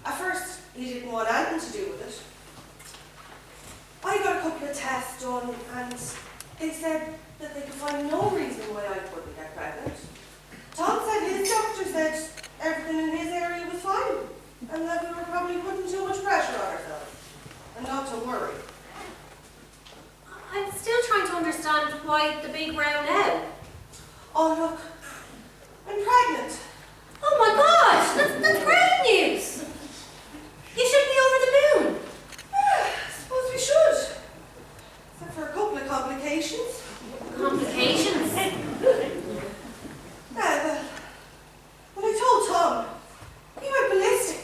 At first, he didn't want anything to do with it. I got a couple of tests done and they said that they could find no reason why I couldn't get pregnant. Tom said his doctor said everything in his area was fine and that we were probably putting too much pressure on ourselves and not to worry. I'm still trying to understand why the big row now. Oh look, I'm pregnant. Oh my gosh, that's great news! You should be over the moon. Yeah, I suppose we should. Except for a couple of complications. Complications? Yeah, when I told Tom, he went ballistic.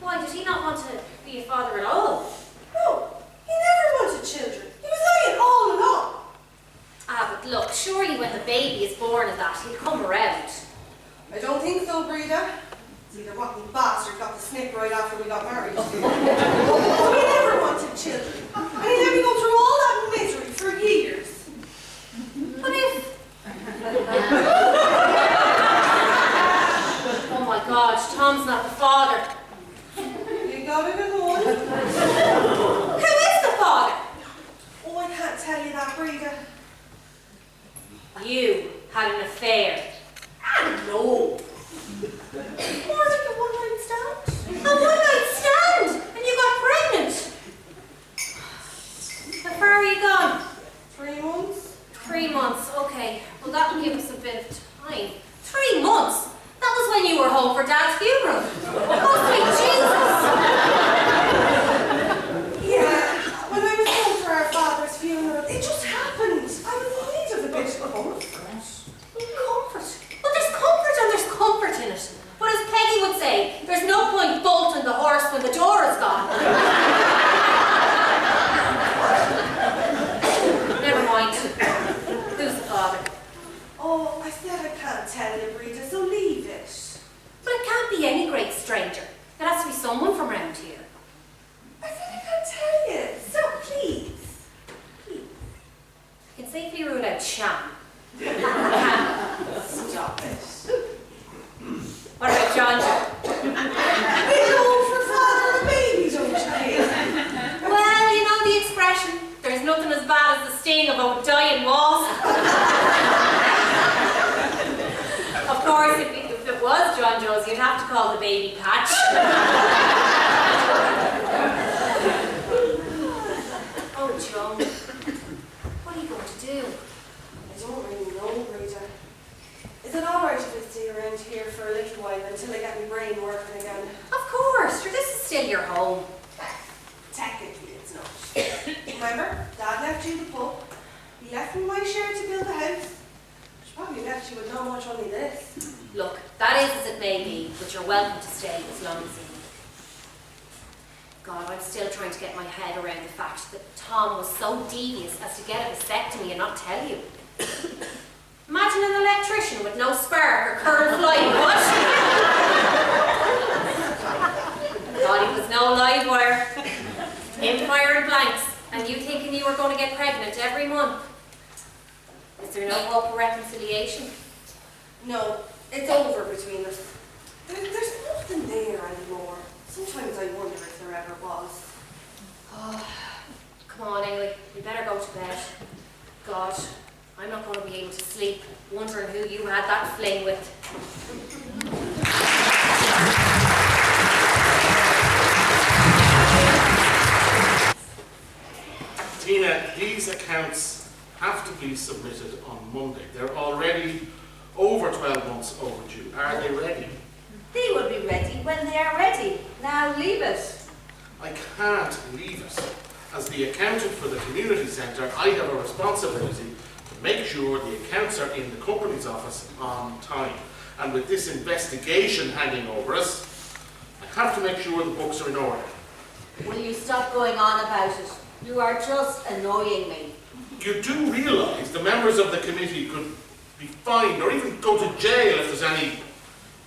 Why, did he not want to be a father at all? No, he never wanted children. He was lying all along. Ah, but look, surely when the baby is born and that, he'll come around. I don't think so, Breda. It's either rotten bastard got the snip right after we got married. He never wanted children. And he let me go through all that misery for years. But if... Oh my gosh, Tom's not the father. You got it in one. Who is the father? Oh, I can't tell you that, Breda. You had an affair. No. More like a one-night stand. A one-night stand! And you got pregnant! How far are you gone? 3 months. 3 months, okay. Well, that'll give us a bit of time. 3 months? That was when you were home for Dad's funeral. Oh, sweet Jesus! Yeah, when I was home for our father's funeral, it just happened. I was in need of a bit of comfort. Comfort? Well, there's comfort and there's comfort in it. But as Peggy would say, there's no point bolting the horse when the door is gone. Never mind. Who's the father? Oh, I said I can't tell you, Breda, so leave it. But it can't be any great stranger. It has to be someone from round here. I said I can't tell you, so please. Please. I can safely rule out Sham. Stop it. What about John? Hello for father and baby, don't you? Well, you know the expression, there's nothing as bad as the sting of a dying wasp. Of course, if it was John Joe's, you'd have to call the baby Patch. Oh, Joan, what are you going to do? I don't really know, Breda. Is it alright if I stay around here for a little while until I get my brain working again? Of course, sure, this is still your home. Technically, it's not. Remember, Dad left you the pub. He left me my share to build the house. She probably left you with not much only this. Look, that is as it may be, but you're welcome to stay as long as you need. God, I'm still trying to get my head around the fact that Tom was so devious as to get a vasectomy and not tell you. Imagine an electrician with no spark or current flying, what? Thought he was no live wire. Him firing blanks, and you thinking you were going to get pregnant every month. Is there no hope of reconciliation? No, it's over between us. There's nothing there anymore. Sometimes I wonder if there ever was. Oh, come on, Ailey. We better go to bed. God, I'm not going to be able to sleep wondering who you had that fling with. Tina, these accounts have to be submitted on Monday. They're already over 12 months overdue. Are they ready? They will be ready when they are ready. Now leave it. I can't leave it. As the accountant for the community centre, I have a responsibility to make sure the accounts are in the company's office on time. And with this investigation hanging over us, I have to make sure the books are in order. Will you stop going on about it? You are just annoying me. You do realise the members of the committee could be fined or even go to jail if there's any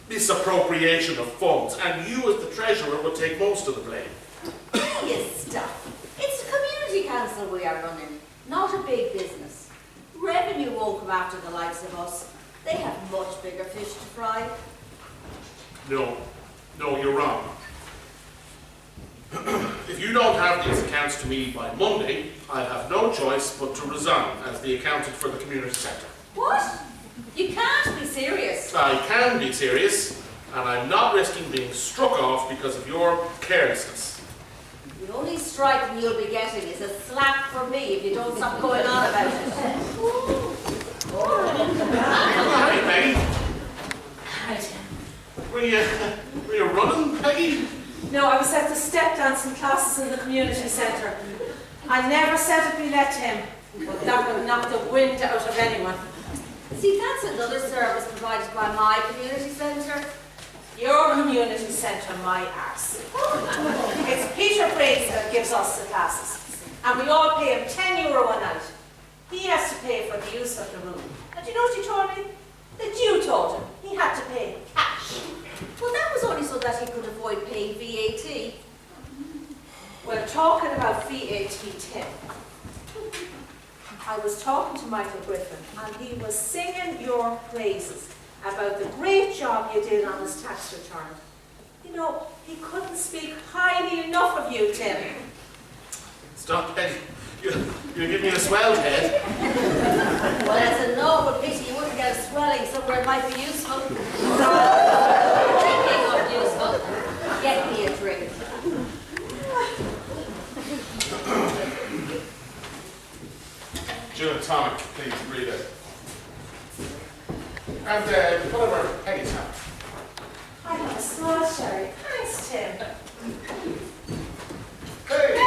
misappropriation of funds, and you as the treasurer would take most of the blame. You stuff. It's the community council we are running, not a big business. Revenue won't come after the likes of us. They have much bigger fish to fry. No, you're wrong. If you don't have these accounts to me by Monday, I'll have no choice but to resign as the accountant for the community centre. What? You can't be serious. I can be serious, and I'm not risking being struck off because of your carelessness. The only striking you'll be getting is a slap from me if you don't stop going on about it. Hey, Peggy. Were you running, Peggy? No, I was at the step dancing classes in the community centre. I never said it'd be left to him, but that would knock the wind out of anyone. See, that's another service provided by my community centre. Your community centre, my arse. It's Peter Brady that gives us the classes, and we all pay him €10 a night. He has to pay for the use of the room. And do you know what you told me? That you told him he had to pay cash. Well, that was only so that he could avoid paying VAT. Well, talking about VAT, Tim, I was talking to Michael Griffin, and he was singing your praises about the great job you did on his tax return. You know, he couldn't speak highly enough of you, Tim. Stop, Peggy. You're giving me a swelled head. Well, that's enough with it might be useful. Drinking would be useful. Get me a drink. Gin and tonic, please, Breda. And whatever Peggy's have. I have a small sherry. Thanks, Tim. Hey!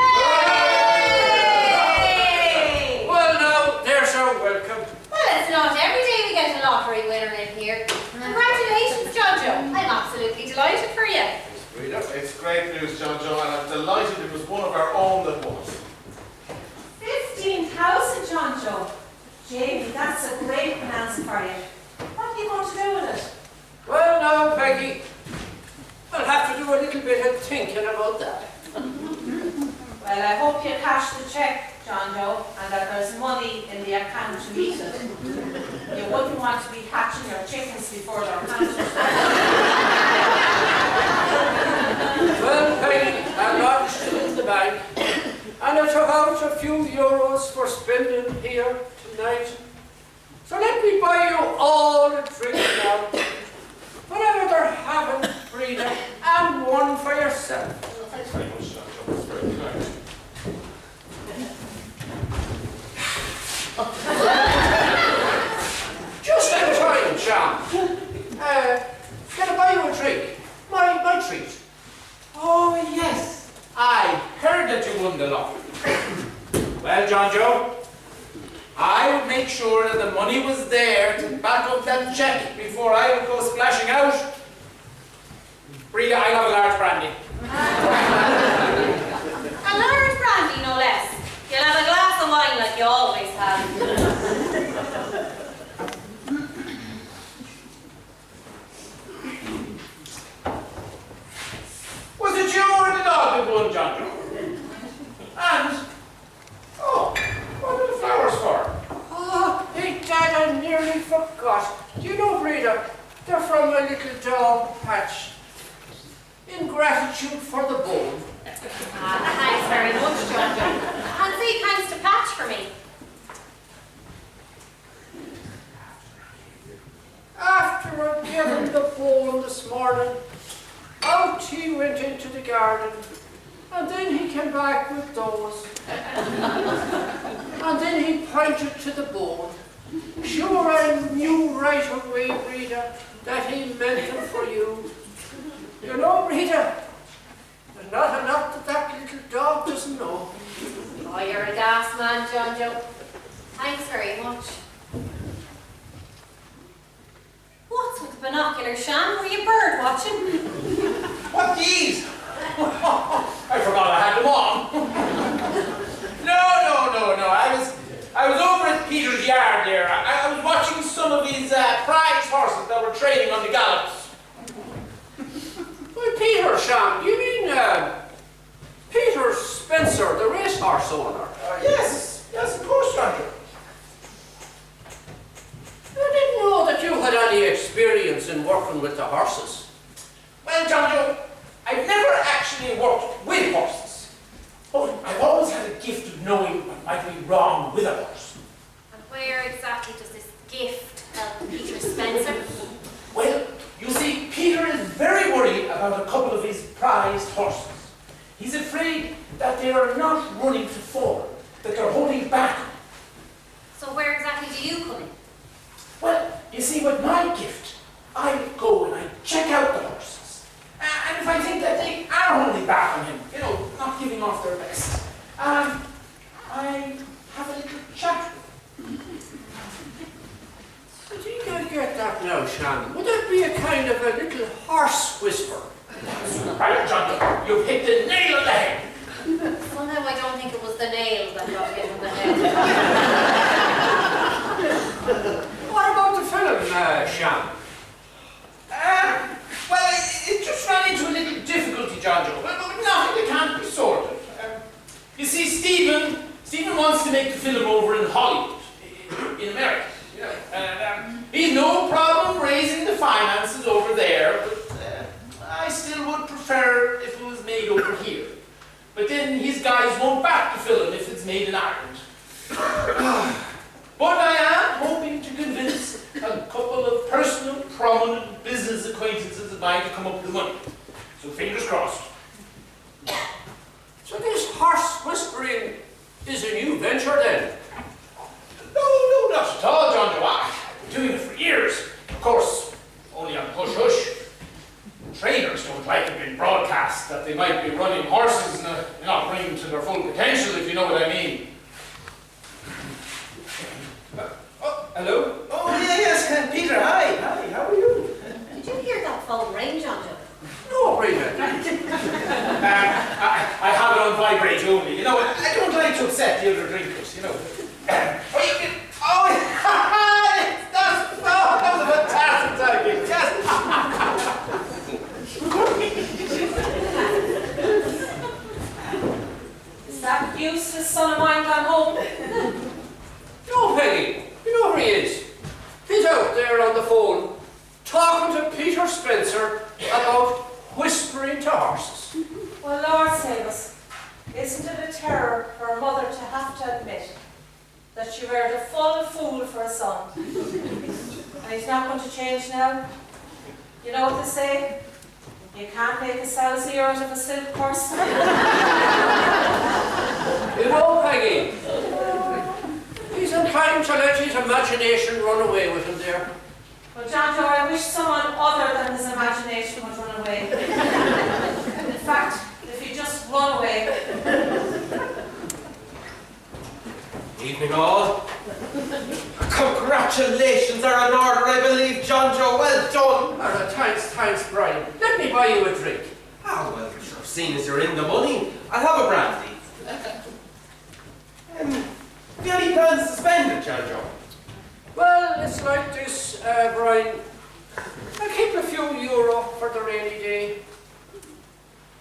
Hey! Well, now, there's our welcome. Well, it's not every day we get a lottery winner in here. Congratulations, John Joe. I'm absolutely delighted for you. Breda, it's great news, John Joe, and I'm delighted it was one of our own that won it. 15,000, John Joe. Jamie, that's a great bonanza for you. What are you going to do with it? Well, now, Peggy, I'll have to do a little bit of thinking about that. Well, I hope you cash the cheque, John Joe, and that there's money in the account to meet it. You wouldn't want to be hatching your chickens before they're hatched. Well, Peggy, I'm not still in the bank, and I took out a few euros for spending here tonight. So let me buy you all a drink now. Whatever they're having, Breda, and one for yourself. Well, thanks very much, John Joe. That's very kind. Just in time, Sham. Can I buy you a drink? My treat. Oh, yes. I heard that you won the lottery. Well, John Joe, I would make sure that the money was there to back up that cheque before I would go splashing out. Breda, I'll have a large brandy. A large brandy, no less. You'll have a glass of wine like you always have. Was it you or the dog that won, John Joe? And, oh, what are the flowers for? Oh, hey, Dad, I nearly forgot. Do you know, Breda, they're from my little dog, Patch. In gratitude for the bone. Thanks very much, John Joe. And say thanks to Patch for me. After I gave him the bone this morning, out he went into the garden, and then he came back with those. And then he pointed to the bone. Sure, I knew right away, Breda, that he meant them for you. You know, Breda, there's not enough that little dog doesn't know. Oh, you're a gas man, John Joe. Thanks very much. What's with the binocular, Sham? Were you bird watching? What these? I forgot I had them on. No. I was over at Peter's yard there. I was watching some of his prize horses that were training on the gallops. Well, Peter, Sham, do you mean Peter Spencer, the racehorse owner? Yes, of course, John Joe. I didn't know that you had any experience in working with the horses. Well, John Joe, I've never actually worked with horses, but I've always had a gift of knowing what might be wrong with a horse. And where exactly does this gift help Peter Spencer? Well, you see, Peter is very worried about a couple of his prized horses. He's afraid that they are not running to form, that they're holding back. So where exactly do you come in? Well, you see, with my gift, I go and I check out the horses. And if I think that they are holding back on him, not giving off their best, I have a little chat with him. I think I get that now, Sham. Would that be a kind of a little horse whisper? Right, John, you've hit the nail on the head. Somehow I don't think it was the nail that got hit in the head. What about the film, Sham? Well, it just ran into a little difficulty, John Joe. But nothing that can't be sorted. You see, Stephen wants to make the film over in Hollywood, in America. He's no problem raising the finances over there, but I still would prefer if it was made over here. But then his guys won't back the film if it's made in Ireland. But I am hoping to convince a couple of personal come up with the money. So fingers crossed. So this horse whispering is a new venture then? No, not at all, John Joe. I've been doing it for years. Of course, only on hush-hush. Traders don't like it being broadcast that they might be running horses and not bringing to their full potential, if you know what I mean. Hello? Oh, yes, Peter, hi, how are you? Did you hear that phone ring, John Joe? No, Breda. I have it on vibrate only. You know, I don't like to upset the other drinkers, you know. That was a fantastic time, yes. Is that useless son of mine gone home? No, Peggy. You know where he is. He's out there on the phone talking to Peter Spencer about whispering to horses. Well, Lord save us. Isn't it a terror for a mother to have to admit that she reared a full fool for a son? And he's not going to change now? You know what they say? You can't make a sow's ear out of a silk purse. You know, Peggy, he's inclined to let his imagination run away with him there. Well, John Joe, I wish someone other than his imagination would run away. In fact, if he just run away. Evening all. Congratulations are in order, I believe, John Joe. Well done. Thanks, Brien. Let me buy you a drink. Ah, well, sure, seeing as you're in the money, I'll have a brandy. Have you any plans to spend it, John Joe? Well, it's like this, Brien. I'll keep a few euro for the rainy day.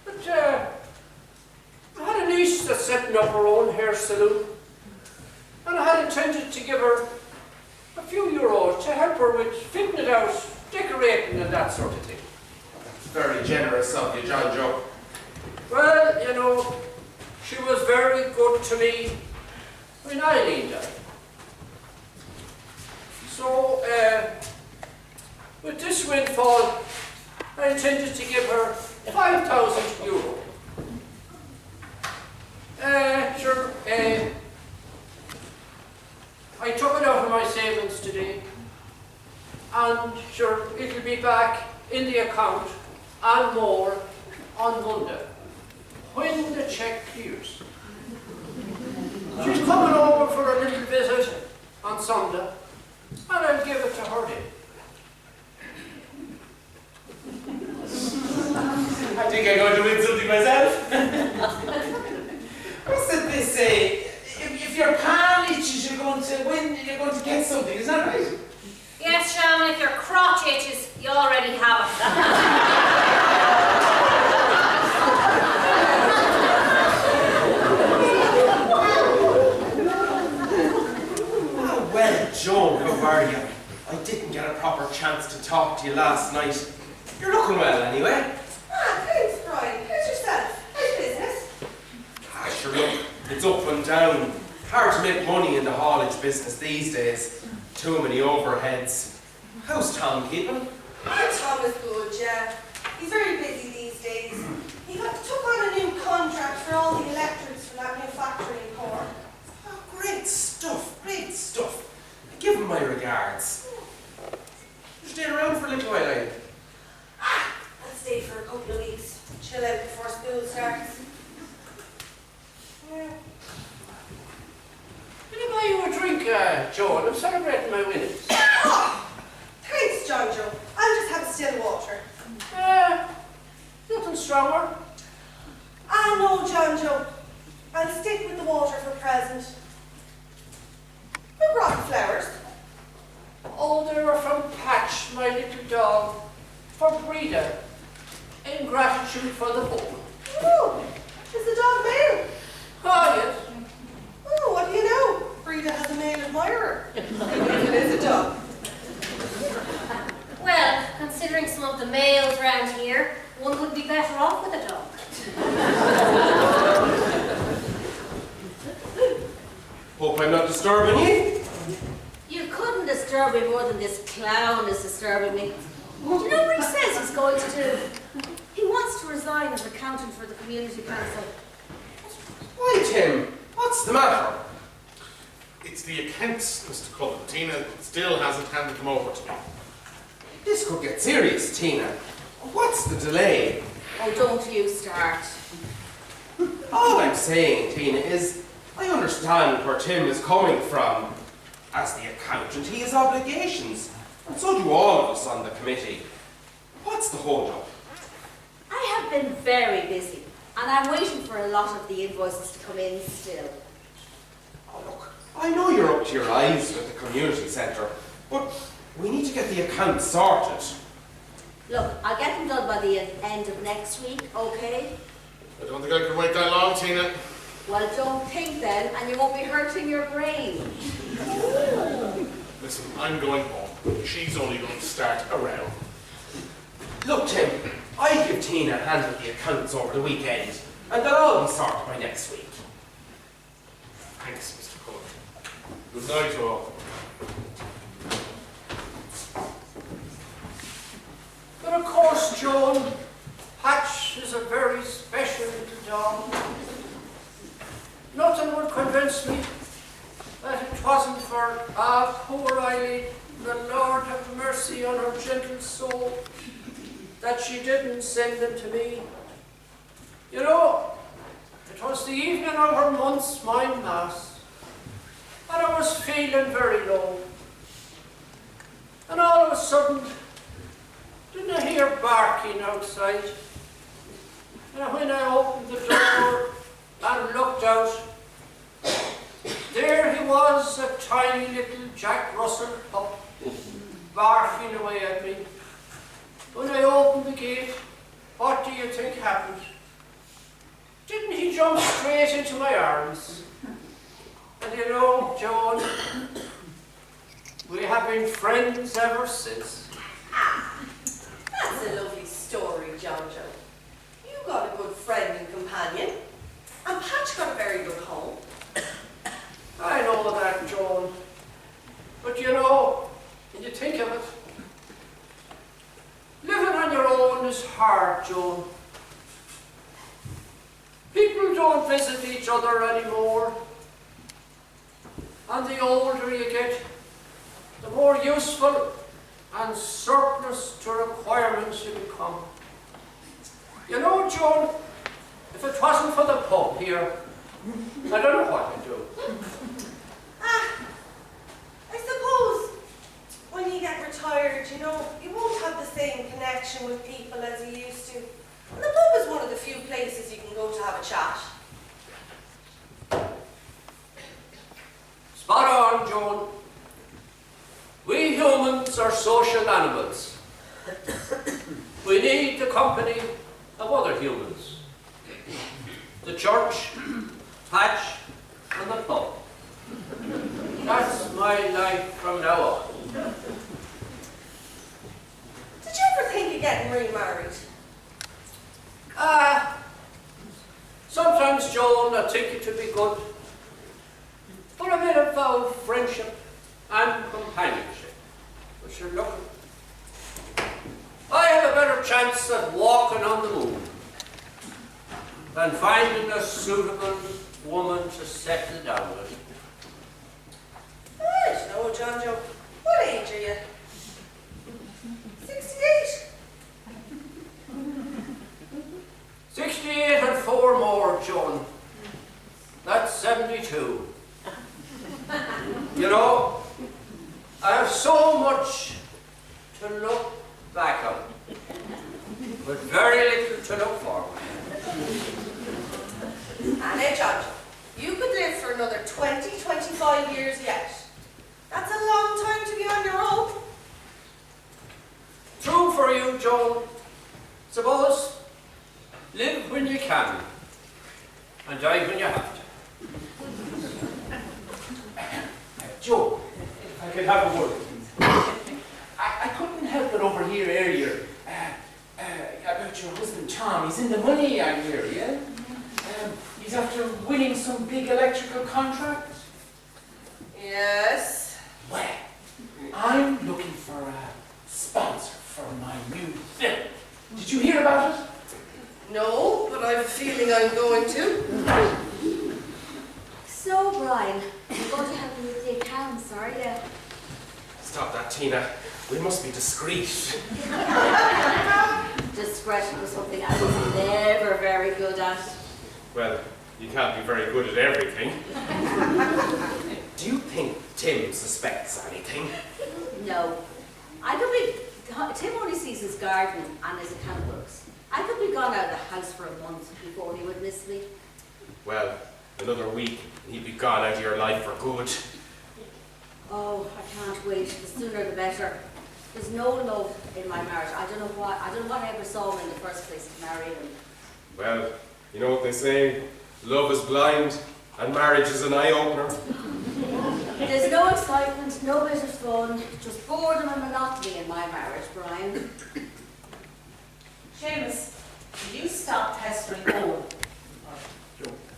But, I had a niece that's setting up her own hair salon. And I had intended to give her a few euros to help her with fitting it out, decorating and that sort of thing. That's very generous of you, John Joe. Well, you know, she was very good to me when Eileen died. So, with this windfall, I intended to give her 5,000 euro. I took it out of my savings today, and sure, it'll be back in the account and more on Monday, when the cheque clears. She's coming over for a little visit on Sunday, and I'll give it to her then. I think I'm going to win something myself. What's it they say? If your pan itches, you're going to win, you're going to get something, is that right? Yes, Sham, and if your crotch itches, you already have it. Ah, well, Joan, how are you? I didn't get a proper chance to talk to you last night. You're looking well, anyway. Ah, thanks, Brien. How's yourself? How's business? Ah, sure, look, it's up and down. Hard to make money in the haulage business these days. Too many overheads. How's Tom keeping? Oh, Tom is good, yeah. He's very busy these days. He took on a new contract for all the electrics for that new factory in Cork. Oh, great stuff, great stuff. Give him my regards. You stay around for a little while, eh? I'll stay for a couple of weeks. Chill out before school starts. Yeah. Can I buy you a drink, Joan? I'm celebrating my winnings. Oh, thanks, John Joe. I'll just have a still water. Nothing stronger. Ah, no, John Joe. I'll stick with the water for present. Who brought the flowers? Oh, they were from Patch, my little dog, for Breda, in gratitude for the bowl. Oh, is the dog male? Oh, yes. Oh, what do you know? Breda has a male admirer. It is a dog. Well, considering some of the males around here, one would be better off with a dog. Hope I'm not disturbing you. You couldn't disturb me more than this clown is disturbing me. Do you know what he says he's going to do? He wants to resign as accountant for the community council. Why, Tim? What's the matter? It's the accounts, Mr. Cullen. Tina still hasn't handed them over to me. This could get serious, Tina. What's the delay? Oh, don't you start. All I'm saying, Tina, is I understand where Tim is coming from. As the accountant, he has obligations, and so do all of us on the committee. What's the hold-up? I have been very busy, and I'm waiting for a lot of the invoices to come in still. Oh, look, I know you're up to your eyes with the community centre, but we need to get the accounts sorted. Look, I'll get them done by the end of next week, okay? I don't think I can wait that long, Tina. Well, don't think then, and you won't be hurting your brain. Listen, I'm going home. She's only going to start a row. Look, Tim, I'll give Tina a hand with the accounts over the weekend, and they'll all be sorted by next week. Thanks, Mr. Cullen. Good night to all. But of course, Joan, Patch is a very special little dog. Nothing would convince me that it wasn't for poor Eileen, the Lord have mercy on her gentle soul, that she didn't send them to me. You know, it was the evening of her month's mind mass, and I was feeling very low. And all of a sudden, didn't I hear barking outside? And when I opened the door and looked out, there he was, a tiny little Jack Russell pup, barking away at me. When I opened the gate, what do you think happened? Didn't he jump straight into my arms? And you know, Joan, we have been friends ever since. That's a lovely story, John Joe. You got a good friend and companion, and Patch got a very good home. I know that, Joan. But you know, when you think of it, living on your own is hard, Joan. People don't visit each other anymore. And the older you get, the more useful and surplus to requirements you become. You know, Joan, if it wasn't for the pub here, I don't know what I'd do. I suppose when you get retired, you know, you won't have the same connection with people as you used to. And the pub is one of the few places you can go to have a chat. Spot on, Joan. We humans are social animals. We need the company of other humans. The church, Patch, and the pub. That's my life from now on. Did you ever think of getting remarried? Sometimes, Joan, I think it would be good for a bit of friendship and companionship. But sure, look, I have a better chance at walking on the moon than finding a suitable woman to settle down with. I don't know, John Joe. What age are you? 68? 68 and 4 more, Joan. That's 72. You know, I have so much to look back on, but very little to look forward. And now, John Joe, you could live for another 20, 25 years yet. That's a long time to be on your own. True for you, Joan. Suppose, live when you can, and die when you have to. Joe, if I could have a word, please. I couldn't help but overhear earlier about your husband Tom. He's in the money, I hear, yeah? He's after winning some big electrical contract. Yes. Well, I'm looking for a sponsor for my I'm going to. So, Brien, you're going to help me with the accounts, are you? Stop that, Tina. We must be discreet. Discretion was something I was never very good at. Well, you can't be very good at everything. Do you think Tim suspects anything? No. I could be... Tim only sees his garden and his account books. I could be gone out of the house for a month before he would miss me. Well, another week and he'd be gone out of your life for good. Oh, I can't wait. The sooner the better. There's no love in my marriage. I don't know what I ever saw him in the first place to marry him. Well, you know what they say, love is blind and marriage is an eye-opener. There's no excitement, no bit of fun, just boredom and monotony in my marriage, Brien. Seamus, will you stop pestering Owen?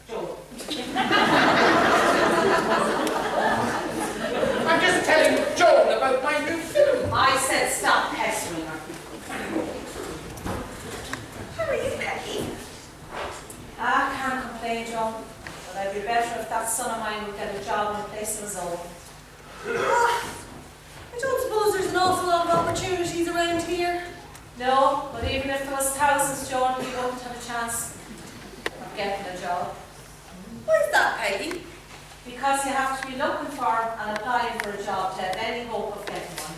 Joan. I'm just telling Joan about my new film. I said stop pestering her. How are you, Peggy? I can't complain, Joan, but I'd be better if that son of mine would get a job in place of his own. I don't suppose there's an awful lot of opportunities around here. No, but even if there was thousands, Joan, you wouldn't have a chance of getting a job. Why is that, Peggy? Because you have to be looking for and applying for a job to have any hope of getting one.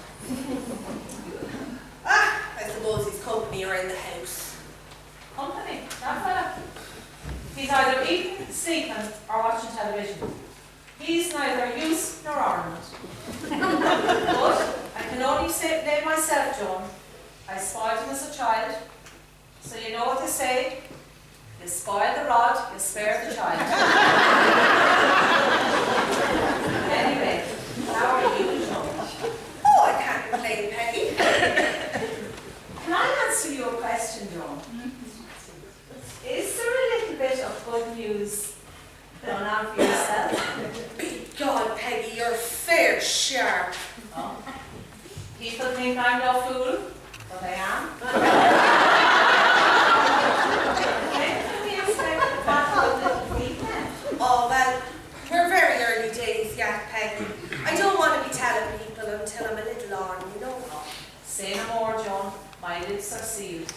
I suppose his company are in the house. Company, that fella. He's either eating, sleeping, or watching television. He's neither use nor ornament. But I can only blame myself, Joan. I spoiled him as a child. So you know what they say? You spoil the rod, you spare the child. Anyway, how are you, Joan? Oh, I can't complain, Peggy. Can I answer you a question, Joan? Is there a little bit of good news going on for yourself? God, Peggy, you're fair sharp. Oh. People think I'm no fool, but I am. When can we expect that little weekend? Oh, well, we're very early days yet, Peggy. I don't want to be telling people until I'm a little on, you know. Say no more, Joan. My lips are sealed.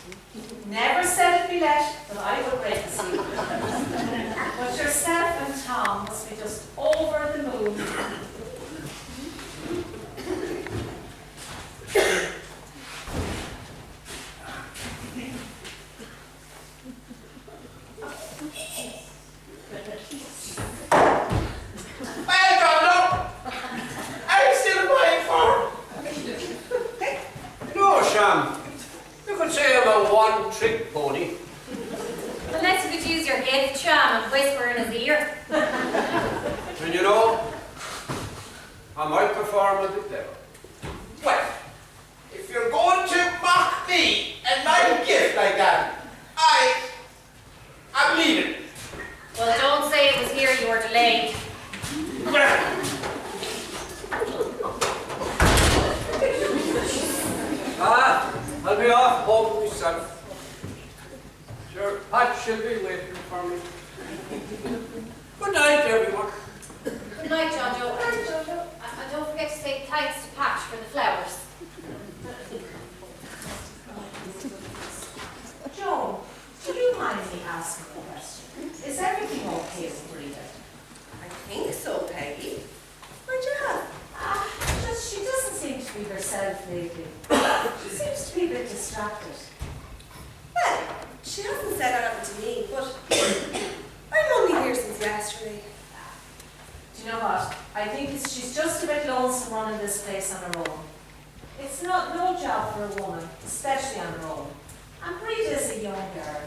Never said it'd be let, but I would break the seal. But yourself and Tom must be just over the moon. Well done, look! I'm still buying for. No, Sham. You could say I'm a one-trick pony. Unless you could use your gift, Sham, and whisper in his ear. And you know, I might perform a bit clever. Well, if you're going to mock me and my gift like that, I'm leaving. Well, don't say it was here you were delayed. I'll be off home myself. Sure, Pat shall be waiting for me. Good night, everyone. Good night, John Joe. And don't forget to say thanks to Pat for the flowers. Joan, do you mind me asking a question? Is everything okay with Breda? I think so, Peggy. Why'd you have? She doesn't seem to be herself lately. She seems to be a bit distracted. Well, she hasn't said anything to me, but I'm only here since yesterday. Do you know what? I think she's just a bit lonesome running this place on her own. It's no job for a woman, especially on her own. And Breda is a young girl,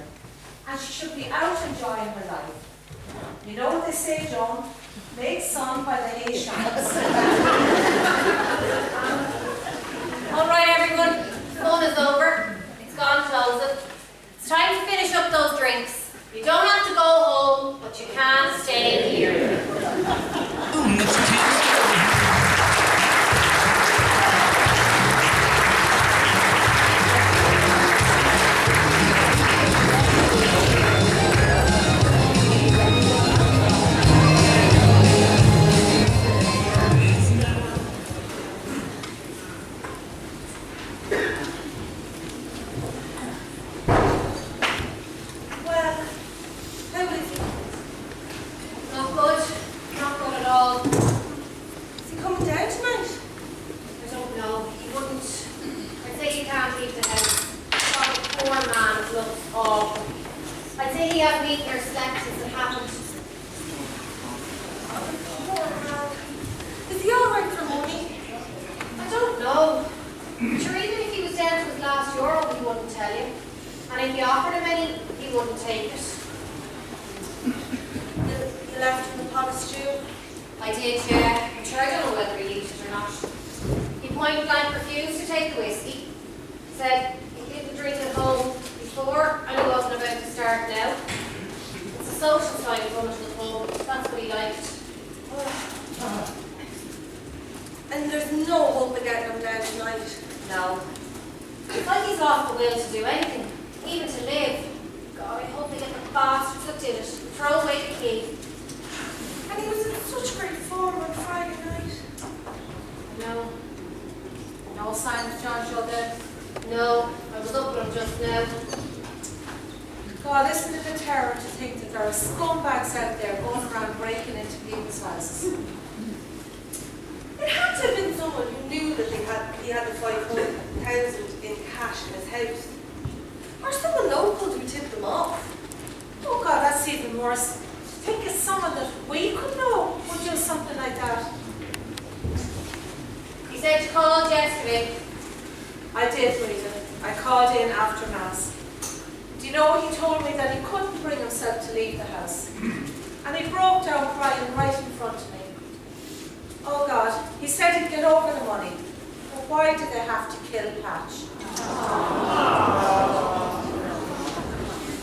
and she should be out enjoying her life. You know what they say, Joan? Make sun while the hay shines. All right, everyone. Fun is over. It's gone closing. It's time to finish up those drinks. You don't have to go home, but you can stay here. tell you. And if you offered him any, he wouldn't take it. You left him the pot of stew? I did, yeah. I'm sure I don't know whether he used it or not. He point blank refused to take the whiskey. Said he didn't drink at home before and he wasn't about to start now. It's a social sign of going to the pub. That's what he liked. And there's no hope of getting him down tonight? No. It's like he's off the will to do anything, even to live. God, I hope they get the bastards that did it. Throw away the key. And he was in such great form on Friday night. No. No sign of John Joe then? No. I was up with him just now. God, isn't it a terror to think that there are scumbags out there going around breaking into people's houses? It had to have been someone who knew that he had the 500,000 in cash in his house. Or someone local who tipped them off. Oh God, that's even worse. Think it's someone that we could know would do something like that. He said you called yesterday. I did, Breda. I called in after Mass. Do you know, he told me that he couldn't bring himself to leave the house. And he broke down crying right in front of me. Oh God, he said he'd get over the money. But why did they have to kill Patch?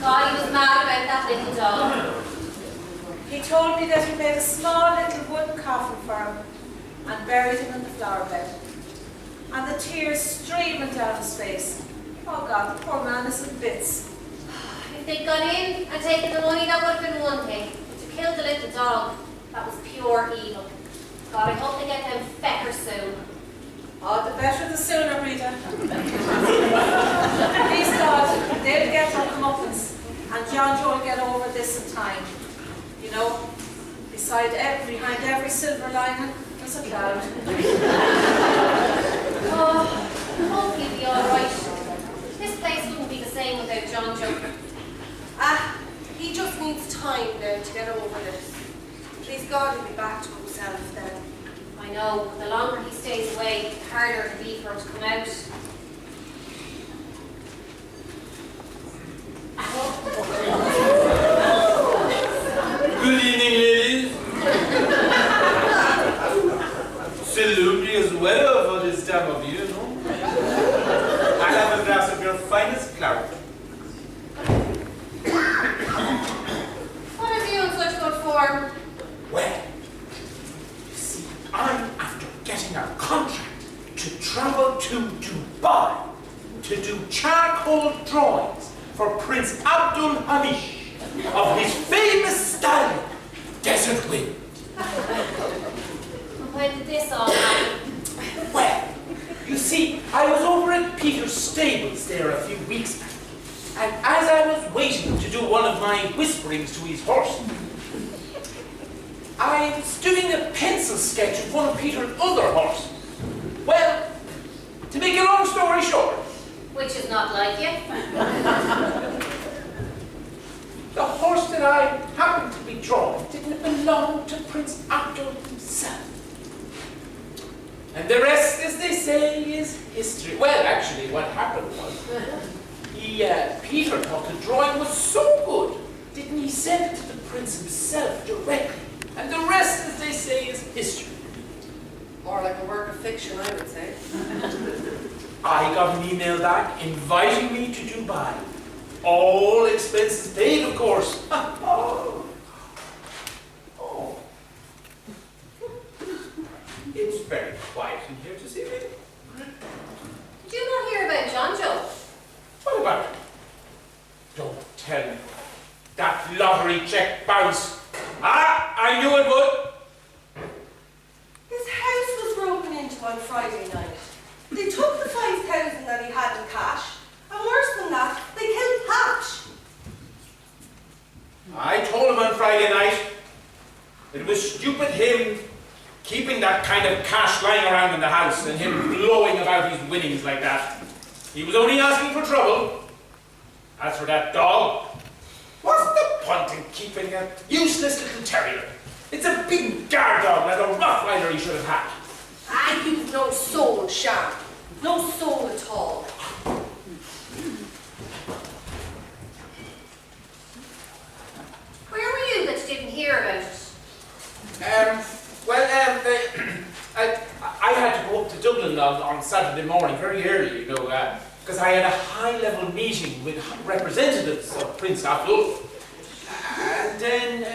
God, he was mad about that little dog. He told me that he made a small little wooden coffin for him and buried him in the flower bed. And the tears streaming down his face. Oh God, the poor man is in bits. If they'd gone in and taken the money, that would have been one thing. But to kill the little dog, that was pure evil. God, I hope they get them feckers soon. Oh, the better the sooner, Breda. Please God, they'll get their comeuppance, and John Joe will get over this in time. You know, behind every silver lining, there's a cloud. Oh, I hope he'll be all right. This place wouldn't be the same without John Joe. He just needs time now to get over this. Please God he'll be back to himself then. I know, but the longer he stays away, the harder it'll be for him to come out. Good evening, ladies. Salubrious weather for this time of year, no? I'll have a glass of your finest claret. What are you in such good form? Well, you see, I'm after getting a contract to travel to Dubai to do charcoal drawings for Prince Abdul Hamish of his famous stallion, Desert Wind. When did this all happen? Well, you see, I was over at Peter's stables there a few weeks back, and as I was waiting to do one of my whisperings to his horse, I was doing a pencil sketch of one of Peter's other horses. Well, to make a long story short, Which is not like you. the horse that I happened to be drawing didn't belong to Prince Abdul himself. And the rest, as they say, is history. Well, actually, what happened was, Peter thought the drawing was so good, didn't he send it to the prince himself directly? And the rest, as they say, is history. More like a work of fiction, I would say. I got an email back inviting me to Dubai. All expenses paid, of course. Oh. It's very quiet in here this evening. Did you not hear about John Joe? What about it? Don't tell me. That lottery check bounced. I knew it would. His house was broken into on Friday night. They took the 5,000 that he had in cash, and worse than that, they killed Patch. I told him on Friday night it was stupid him keeping that kind of cash lying around in the house and him blowing about his winnings like that. He was only asking for trouble. As for that dog, what's the point in keeping a useless little terrier? It's a big guard dog like a Rottweiler he should have had. You've no soul, Sham. No soul at all. had to go up to Dublin on Saturday morning, very early, you know, because I had a high-level meeting with representatives of Prince Abdul. And then, I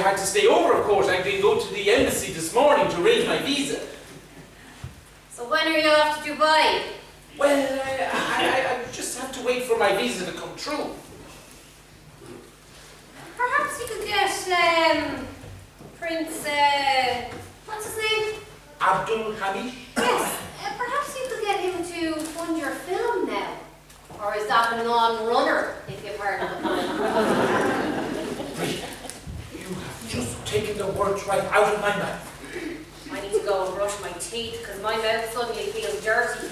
had to stay over, of course. I didn't go to the embassy this morning to arrange my visa. So when are you off to Dubai? Well, I just have to wait for my visa to come true. Perhaps you could get, Prince, what's his name? Abdul Hamid? Yes, perhaps you could get him to fund your film now. Or is that a non-runner, if you've heard of the kind? Breda, you have just taken the words right out of my mouth. I need to go and brush my teeth because my mouth suddenly feels dirty.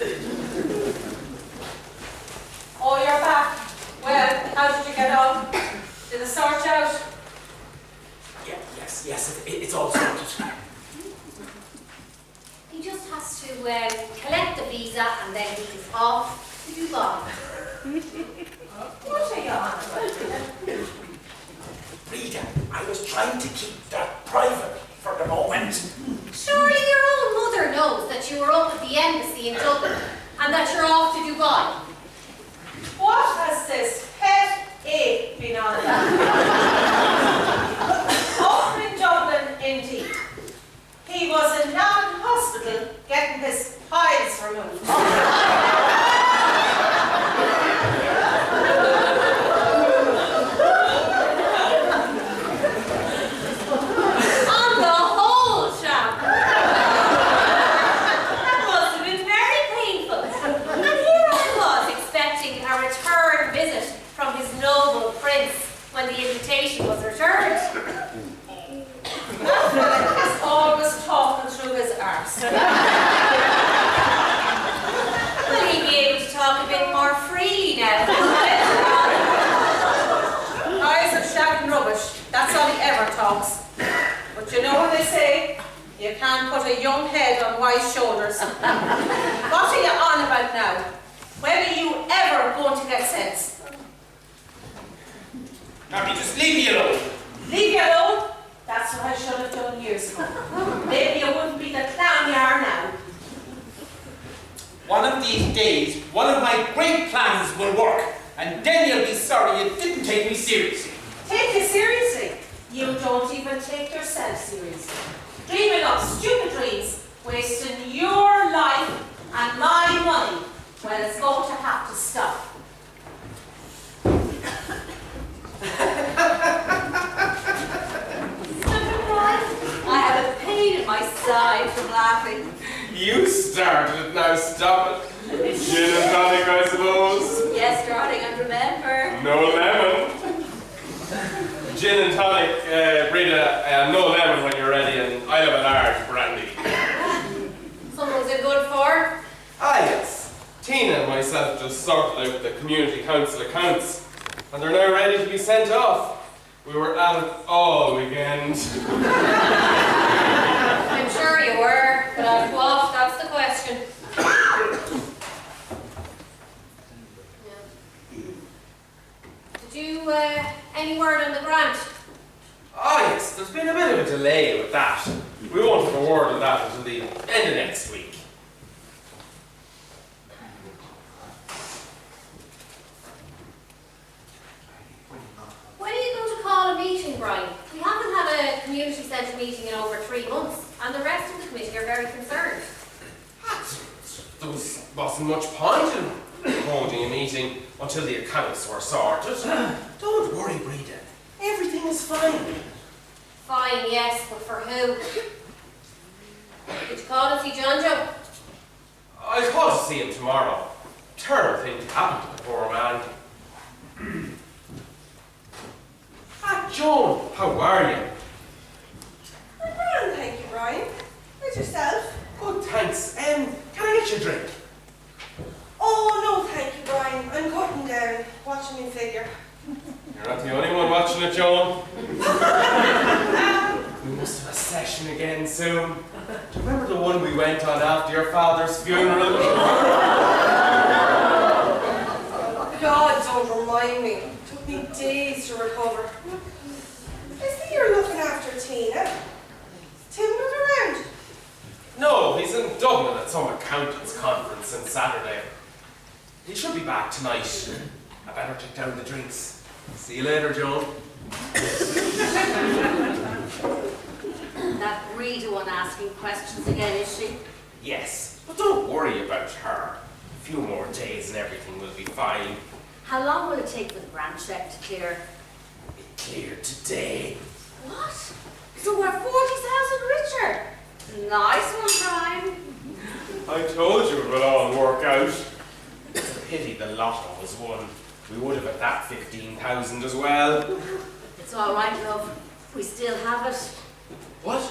Oh, you're back. Well, how did you get on? Did it sort out? Yeah, yes, it's all sorted. He just has to collect the visa and then he's off to Dubai. What are you on about? Breda, I was trying to keep that private for the moment. Surely your own mother knows that you were up at the embassy in Dublin and that you're off to Dubai. What has this pet ache been on about? Over in Dublin, indeed. He was in Nolan hospital getting his piles removed. On the whole, Sham. That must have been very painful. And here I was expecting a return visit from his noble prince when the invitation was returned. That fella is always talking through his arse. Will he be able to talk a bit more freely now? Eyes of shag and rubbish. That's all he ever talks. But you know what they say? You can't put a young head on wise shoulders. What are you on about now? When are you ever going to get sense? Carty, just leave me alone. Leave you alone? That's what I should have done years ago. Maybe you wouldn't be the clown you are now. One of these days, one of my great plans will work, and then you'll be sorry you didn't take me seriously. Take you seriously? You don't even take yourself seriously. Dreaming of stupid dreams, wasting your life and my money. Well, it's going to have to stop. I have a pain in my side from laughing. You started it, now stop it. Gin and tonic, I suppose. Yes, darling, and remember. No lemon. Gin and tonic, Breda, no lemon when you're ready, and I'll have a large brandy. Someone's it good for? Ah, yes. Tina and myself just sorted out the community council accounts, and they're now ready to be sent off. We were at it all weekend. I'm sure you were, but what? That's the question. Did you, any word on the grant? Ah, yes, there's been a bit of a delay with that. We won't have a word on that until the end of next week. When are you going to call a meeting, Brien? We haven't had a community centre meeting in over 3 months, and the rest of the committee are very concerned. There wasn't much point in holding a meeting until the accounts were sorted. Don't worry, Breda. Everything is fine. Fine, yes, but for who? Did you call and see John Joe? I'll call to see him tomorrow. Terrible thing happened to the poor man. Ah, Joan, how are you? I'm grand, thank you, Brien. How's yourself? Good, thanks. Can I get you a drink? Oh, no, thank you, Brien. I'm cutting down, watching me figure. You're not the only one watching it, Joan. We must have a session again soon. Do you remember the one we went on after your father's funeral? God, don't remind me. It took me days to recover. I see you're looking after Tina. Tim not around. Dublin at some accountants' conference since Saturday. He should be back tonight. I better take down the drinks. See you later, Joan. That Breda one asking questions again, is she? Yes, but don't worry about her. A few more days and everything will be fine. How long will it take for the grant check to clear? It cleared today. What? So we're 40,000 richer. Nice one, Brien. I told you it would all work out. It's a pity the lotto was won. We would have had that 15,000 as well. It's all right, love. We still have it. What?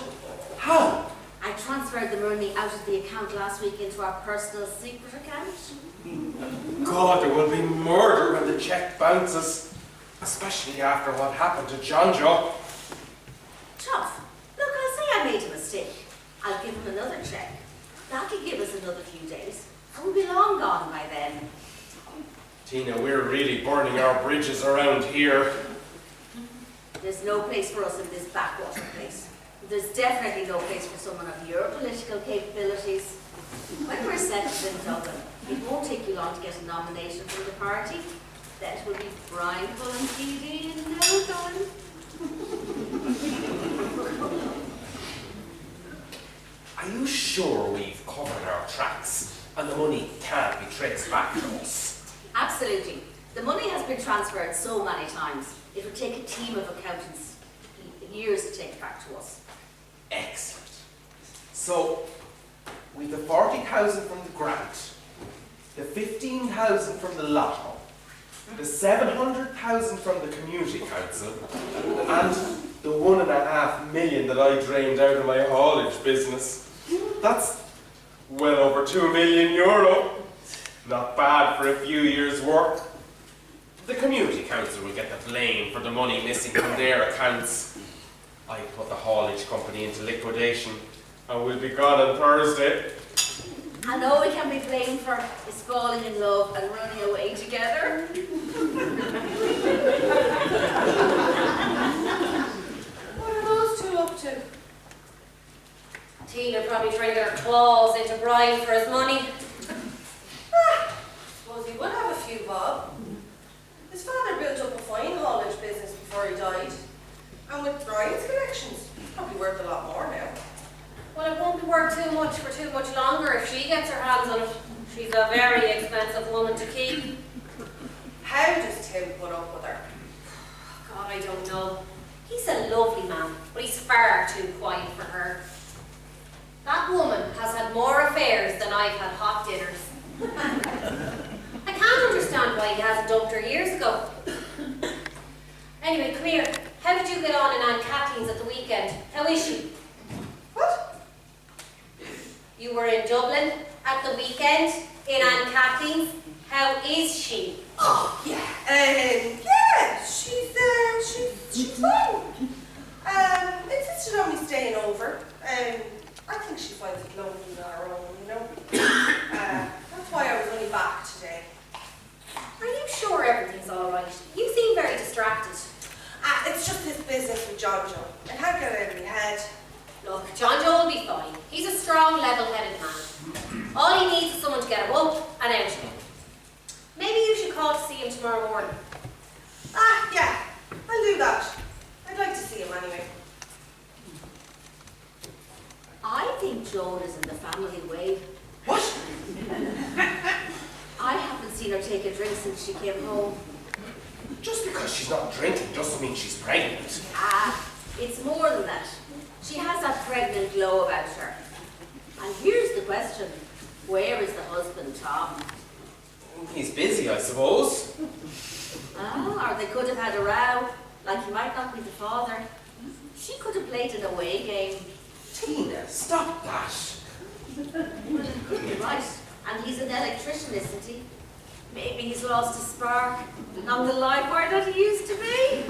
How? I transferred the money out of the account last week into our personal secret account. God, there will be murder when the cheque bounces. Especially after what happened to John Joe. Tough. Look, I'll say I made a mistake. I'll give him another cheque. That could give us another few days. And we'll be long gone by then. Tina, we're really burning our bridges around here. There's no place for us in this backwater place. There's definitely no place for someone of your political capabilities. When we're settled in Dublin, it won't take you long to get a nomination from the party. Then it will be Brien, Cullen, TD, and no going. Are you sure we've covered our tracks and the money can't be traced back to us? Absolutely. The money has been transferred so many times. It would take a team of accountants years to take it back to us. Excellent. So, with the 40,000 from the grant, the 15,000 from the lotto, the 700,000 from the community council, and the 1.5 million that I drained out of my haulage business. That's well over €2 million. Not bad for a few years' work. The community council will get the blame for the money missing from their accounts. I put the haulage company into liquidation and we'll be gone on Thursday. And all we can be blamed for is falling in love and running away together. What are those two up to? Tina probably trying to get her claws into Brien for his money. Suppose he would have a few bob. His father built up a fine haulage business before he died. And with Brian's connections, probably worth a lot more now. Well, it won't be worth too much for too much longer if she gets her hands on it. She's a very expensive woman to keep. How does Tim put up with her? God, I don't know. He's a lovely man, but he's far too quiet for her. That woman has had more affairs than I've had hot dinners. I can't understand why he hasn't dumped her years ago. Anyway, come here. How did you get on in Aunt Kathleen's at the weekend? How is she? What? You were in Dublin at the weekend in Aunt Kathleen's. How is she? Oh, yeah. Yeah, she's fine. Insisted on me staying over. I think she finds it lonely on her own, you know. That's why I was only back today. Are you sure everything's all right? You seem very distracted. It's just this business with John Joe. I can't get it out of my head. Look, John Joe will be fine. He's a strong, level-headed man. All he needs is someone to get him up and out again. Maybe you should call to see him tomorrow morning. Yeah, I'll do that. I'd like to see him anyway. I think Joan is in the family way. What? I haven't seen her take a drink since she came home. Just because she's not drinking doesn't mean she's pregnant. It's more than that. She has that pregnant glow about her. And here's the question. Where is the husband, Tom? He's busy, I suppose. Or they could have had a row, like he might not be the father. She could have played an away game. Tina, stop that. Well, it could be right. And he's an electrician, isn't he? Maybe he's lost his spark. Not the lifeguard that he used to be.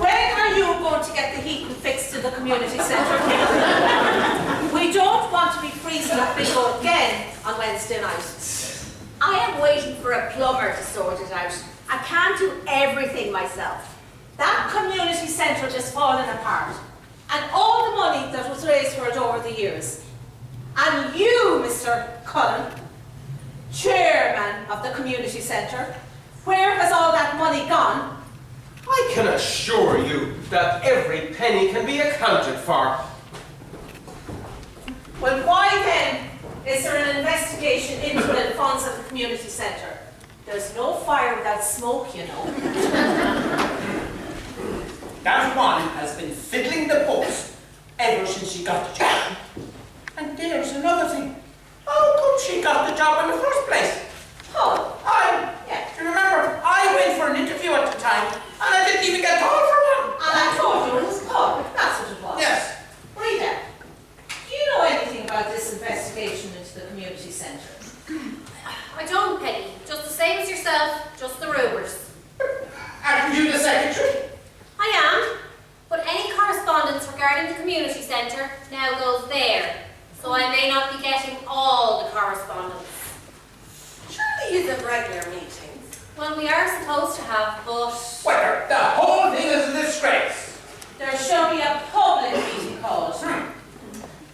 When are you going to get the heating fixed to the community centre? We don't want to be freezing up Bingo again on Wednesday night. I am waiting for a plumber to sort it out. I can't do everything myself. That community centre is falling apart. And all the years. And you, Mr. Cullen, chairman of the community centre, where has all that money gone? I can assure you that every penny can be accounted for. Well, why then is there an investigation into the funds of the community centre? There's no fire without smoke, you know. That one has been fiddling the post ever since she got the job. And there's another thing. How come she got the job in the first place? Oh, yeah. You remember, I went for an interview at the time, and I didn't even get called for one. And I told you it was Paul. That's what it was. Yes. Breda, do you know anything about this investigation into the community centre? I don't, Peggy. Just the same as yourself, just the rumours. Aren't you the secretary? I am, but any correspondence regarding the community centre now goes there, so I may not be getting all the correspondence. Surely you have regular meetings. Well, we are supposed to have, but... Well, the whole thing is a disgrace. There shall be a public meeting called.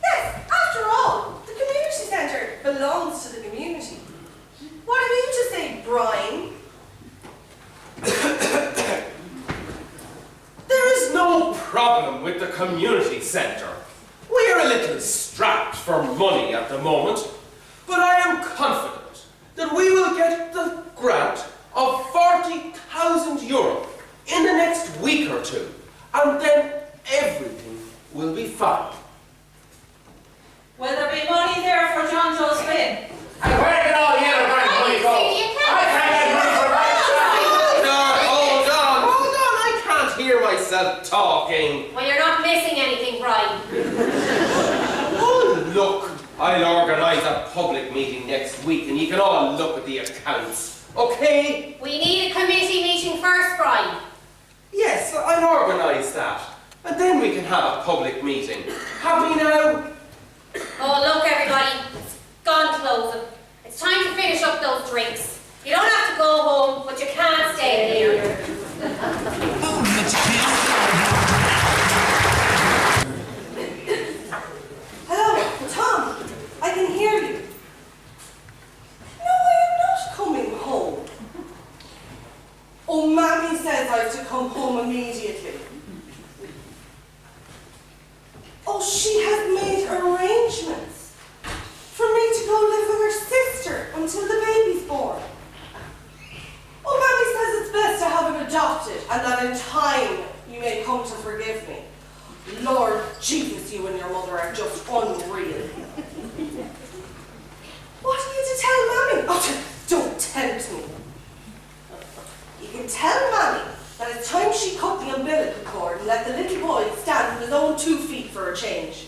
Yes, after all, the community centre belongs to the community. What are you to say, Brien? There is no problem with the community centre. We're a little strapped for money at the moment, but I am confident that we will get the grant of €40,000 in the next week or two, and then everything will be fine. Will there be money there for John Joe's bin? And where did all the other grant money go? I can't get money for myself. Hold on, I can't hear myself talking. Well, you're not missing anything, Brien. Oh, look, I'll organise a public meeting next week and you can all look at the accounts, okay? We need a committee meeting first, Brien. Yes, I'll organise that. And then we can have a public meeting. Happy now? Oh, look, everybody. It's gone closing. It's time to finish up those drinks. You don't have to go home, but you can't stay here. Hello, Tom. I can hear you. No, I am not coming home. Oh, Mammy says I have to come home immediately. Oh, she has made arrangements for me to go live with her sister until the baby's born. Oh, Mammy says it's best to have him adopted and that in time you may come to forgive me. Lord Jesus, you and your mother are just unreal. What are you to tell Mammy? Oh, don't tempt me. You can tell Mammy that it's time she cut the umbilical cord and let the little boy stand on his own 2 feet for a change.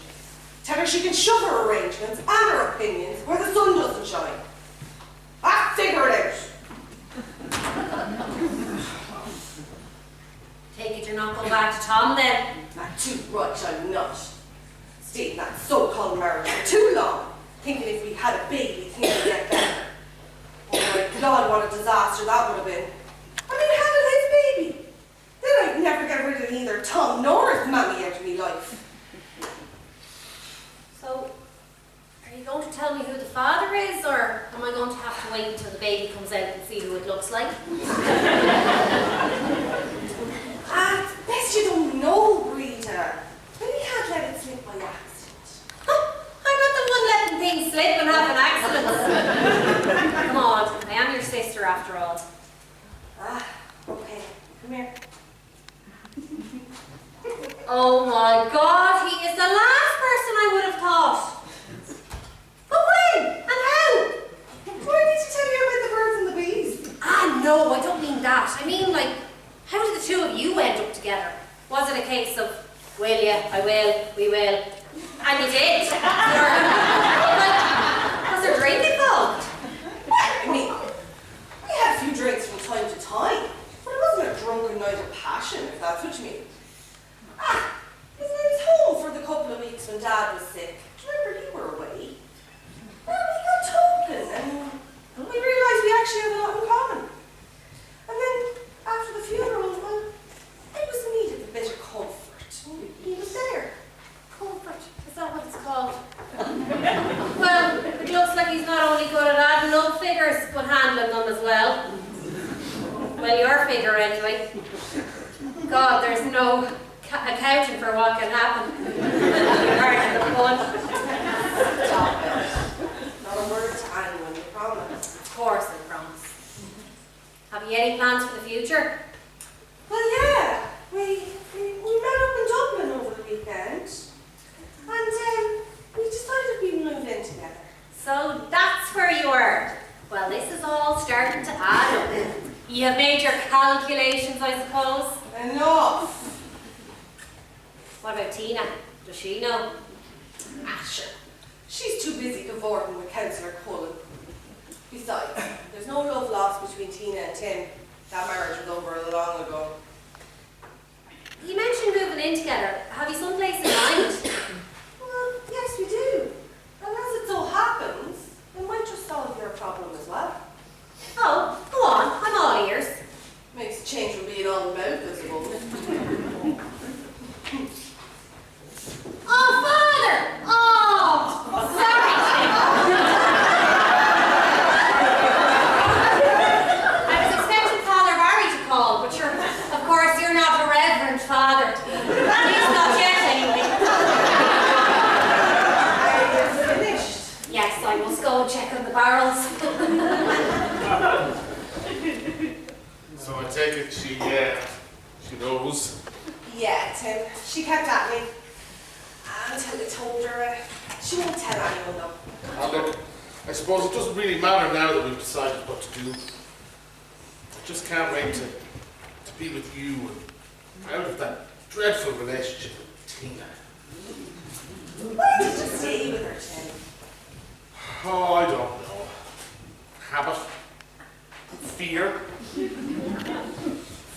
Tell her she can shove her arrangements and her opinions where the sun doesn't shine. Figure it out. Take it you're not going back to Tom, then. Not too right, I'm not. Stayed in that so-called marriage for too long, thinking if we had a baby, things would get better. Oh my God, what a disaster that would have been. I mean, having his baby. Then I'd never get rid of either Tom nor his Mammy out of my life. So, are you going to tell me who the father is, or am I going to have to wait until the baby comes out and see who it looks like? It's best you don't know, Breda. Maybe you can't let it slip by accident. I'm not the one letting things slip and having accidents. Come on, I am your sister after all. Okay, come here. Oh my God, he is the last person I would have thought. But when? And how? Why did you tell me about the birds and the bees? No, I don't mean that. I mean, like, how did the two of you end up together? Was it a case of, will you, I will, we will, and you did? Or, like, was there drink involved? I mean, we had a few drinks from time to time, but it wasn't a drunken night of passion, if that's what you mean. He was home for the couple of weeks when Dad was sick. Remember, you were away. Well, we got talking, and we realised we actually have a lot in common. And then, after the funeral, well, I just needed a bit of comfort. He was there. Comfort, is that what it's called? handling them as well. Well, your figure anyway. God, there's no accounting for what can happen. Pardon the pun. Stop it. Not a word to anyone, you promise. Of course I promise. Have you any plans for the future? Well, yeah. We met up in Dublin over the weekend. And we decided we'd move in together. So that's where you were. Well, this is all starting to add up. You have made your calculations, I suppose. Enough. What about Tina? Does she know? Ah, sure. She's too busy cavorting with Councillor Cullen. Besides, there's no love lost between Tina and Tim. That marriage was over long ago. You mentioned moving in together. Have you someplace in mind? Well, yes, we do. And as it so happens, it might just solve your problem as well. Oh, go on. I'm all ears. Makes a change from being all about, I suppose. Oh, Father! Oh, sorry, I was expecting Father Barry to call, but of course, you're not a reverend father. At least not yet, anyway. Are you finished? Yes, I must go and check on the barrels. So I take it she knows. Yeah, Tim. She kept at me. Until I told her she won't tell anyone though. And look, I suppose it doesn't really matter now that we've decided what to do. I just can't wait to be with you and out of that dreadful relationship with Tina. Why did you stay with her, Tim? Oh, I don't know. Habit. Fear.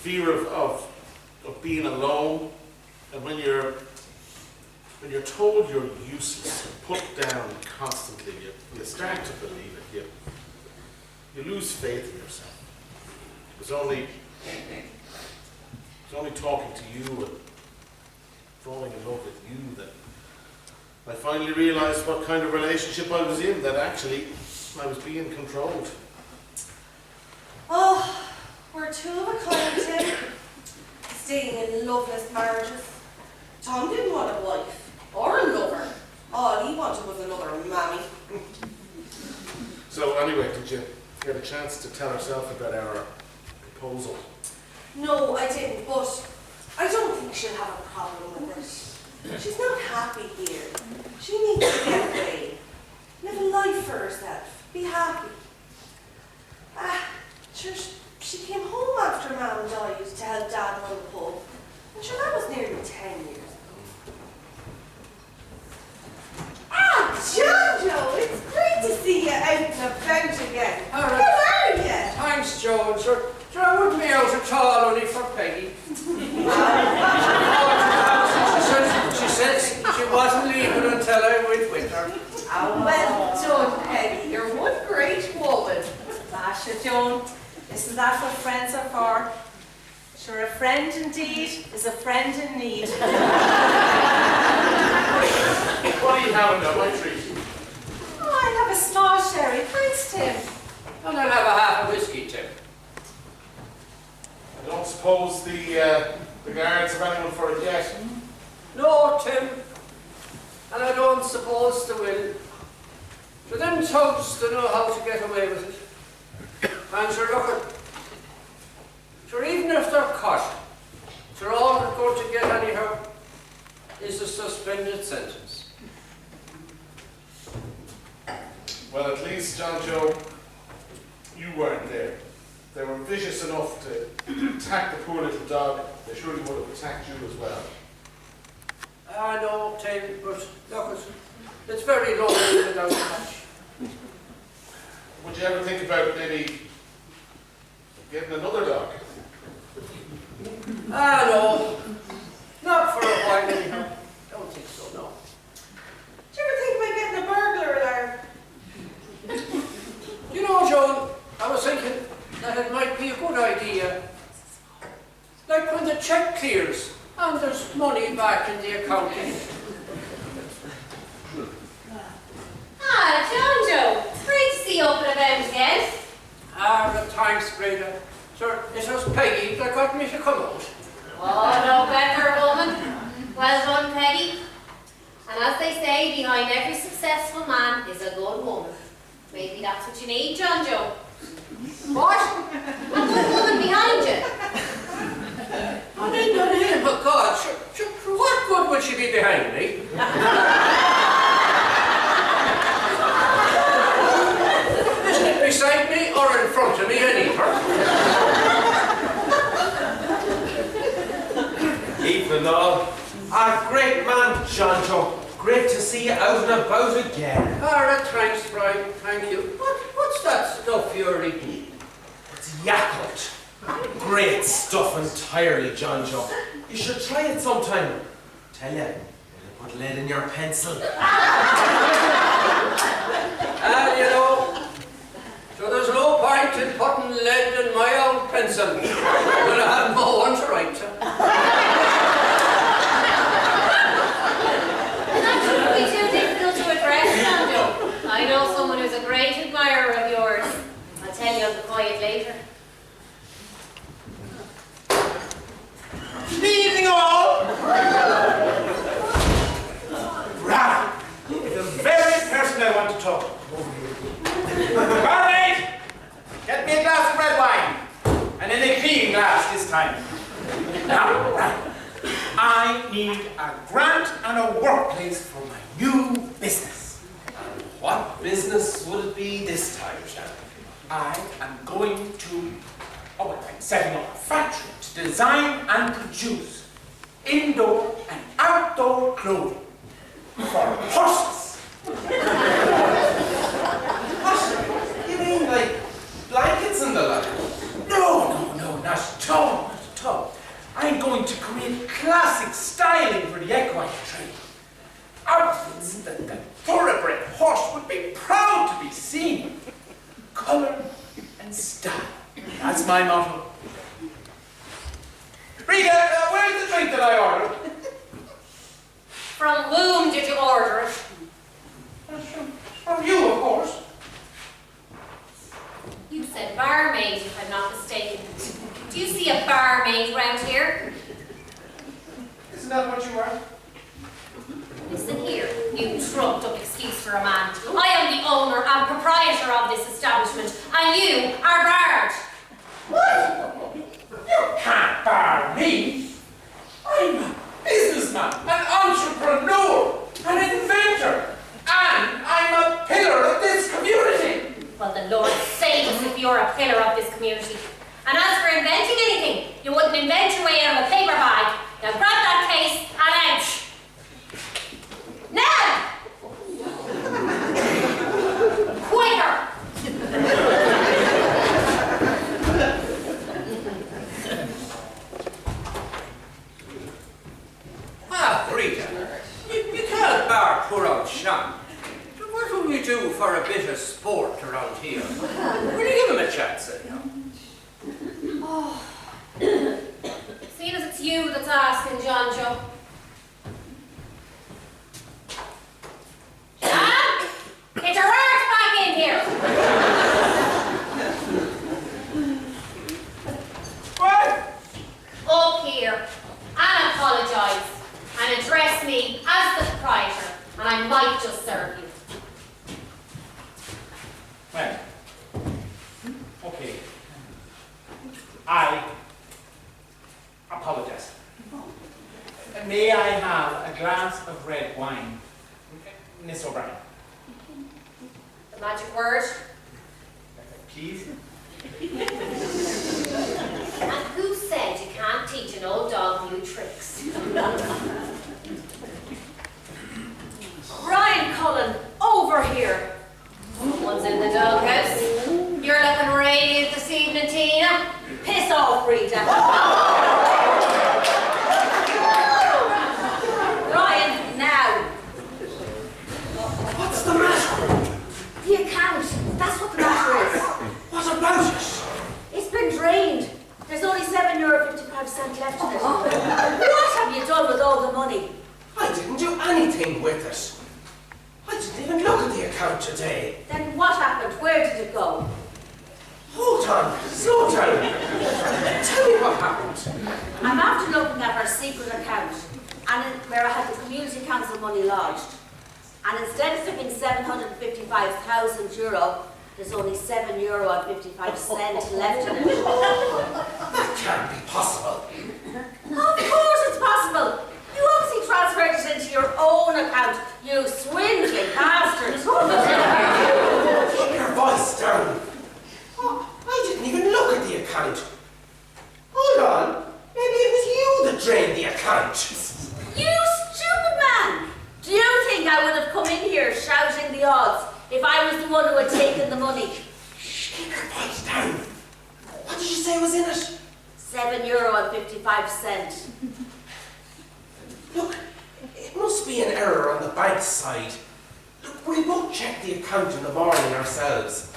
Fear of being alone. And when you're told you're useless and put down constantly, you start to believe it. You lose faith in yourself. It was only talking to you and falling in love with you that I finally realized what kind of relationship I was in, that actually I was being controlled. Oh, we're two of a kind, Tim. Staying in loveless marriages. Tom didn't want a wife or a lover. All he wanted was another mammy. So anyway, did you get a chance to tell herself about our proposal? No, I didn't, but I don't think she'll have a problem with it. She's not happy here. She needs to get away. Live a life for herself. Be happy. Sure, she came home after Mum died to help Dad run the pub. And sure, that was nearly 10 years ago. Jojo, it's great to see you out and about again. All How right. are you? Thanks, Joan. Sir, I wouldn't be out at all only for Peggy. She said she wasn't leaving until I went with her. Oh, well done, Peggy. You're one great woman. Masha, Joan, isn't that what friends are for? Sure, a friend indeed is a friend in need. What are you having now, my treat? Oh, I have a small sherry. Thanks, Tim. And I'll have a half a whiskey, Tim. I don't suppose the guards have anyone for it yet. No, Tim. And I don't suppose they will. So them thugs don't know how to get away with it. And sure, look at. Sure, even if they're caught, sure, all they're going to get anyhow is a suspended sentence. Well, at least, John Joe, you weren't there. They were vicious enough to attack the poor little dog. They surely would have attacked you as well. I know, Tim, but look, it's very lonely without much. Would you ever think about maybe getting another dog? No. Not for a while anyhow. Don't think so, no. Do you ever think about getting a burglar alarm? You know, Joan, I was thinking that it might be a good idea. Like when the check clears and there's money back in the account. John Joe, it's great to see you up and about again. Thanks, Breda. Sir, it was Peggy that got me to come out. Oh, no better woman. Well done, Peggy. And as they say, behind every successful man is a good woman. Maybe that's what you need, John Joe. What? A good woman behind you. I didn't know him, but God, sure, what good would she be behind me? Isn't it beside me or in front of me, either? Evening all. Ah, great man, John Joe. Great to see you out and about again. Alright, thanks, Brien. Thank you. What's that stuff you're eating? It's yakult. Great stuff entirely, John Joe. You should try it sometime. Tell you, it'll put lead in your pencil. You know, so there's no point in putting lead in my own pencil. When I have no one to write to. That shouldn't be too difficult to address, John Joe. I know someone who's a great admirer of yours. I'll tell you of the quiet later. Good evening, all. Right. The very person I want to talk to. Barmaid, get me a glass of red wine. And in a clean glass this time. Now, right. I need a grant and a workplace for my new business. What business would it be this time, Sham? I am going to, I'm setting up a factory to design and produce indoor and outdoor clothing for horses. What? You mean like blankets and the like? No, not at all. I'm going to create classic styling for the equine trade. Outfits that the thoroughbred horse would be proud to be seen. Colour and style. That's my motto. Breda, where's the drink that I ordered? From whom did you order it? From you, of course. You said barmaid, if I'm not mistaken. Do you see a barmaid round here? Isn't that what you are? Listen here, you trumped up excuse for a man. I am the owner and proprietor of this establishment, and you are barred. What? You can't bar me. I'm a businessman, an entrepreneur, an inventor, and I'm a pillar of this community. Well, the Lord save us if you're a pillar of this community. And as for inventing anything, you wouldn't invent your way out of a paper bag. Now grab that case and out. Now! Quicker! Breda, you can't bar poor old Sham. What will we do for a bit of sport around here? Will you give him a chance, anyhow? Oh. Seeing as it's you that's asking, John Joe. John! Get your words back in here! What? Up here and apologise and address me as the proprietor, and I might just serve you. Well, okay. I apologize. May I have a glass of red wine, Miss O'Brien? The magic word. Please. And who said you can't teach an old dog new tricks? Brien, Cullen, over here. One's in the doghouse. You're looking radiant this evening, Tina. Piss off, Breda. Brien, now. What's the matter? The account, that's what the matter is. What about it? It's been drained. There's only €7.55 left in it. What have you done with all the money? I didn't do anything with it. I didn't even look at the account today. Then what happened? Where did it go? Hold on, slow down. Tell me what happened. I'm after looking at her secret account, where I had the community council money lodged. And instead of there being €755,000, there's only €7.55 left in it. That can't be possible. Of course it's possible. You obviously transferred it into your own account, you swindling bastard. Keep your voice down. Oh, I didn't even look at the account. Hold on. Maybe it was you that drained the account. You stupid man! Do you think I would have come in here shouting the odds if I was the one who had taken the money? Shh, keep your voice down. What did you say was in it? €7.55. Look, it must be an error on the bank's side. Look, we won't check the account in the morning ourselves.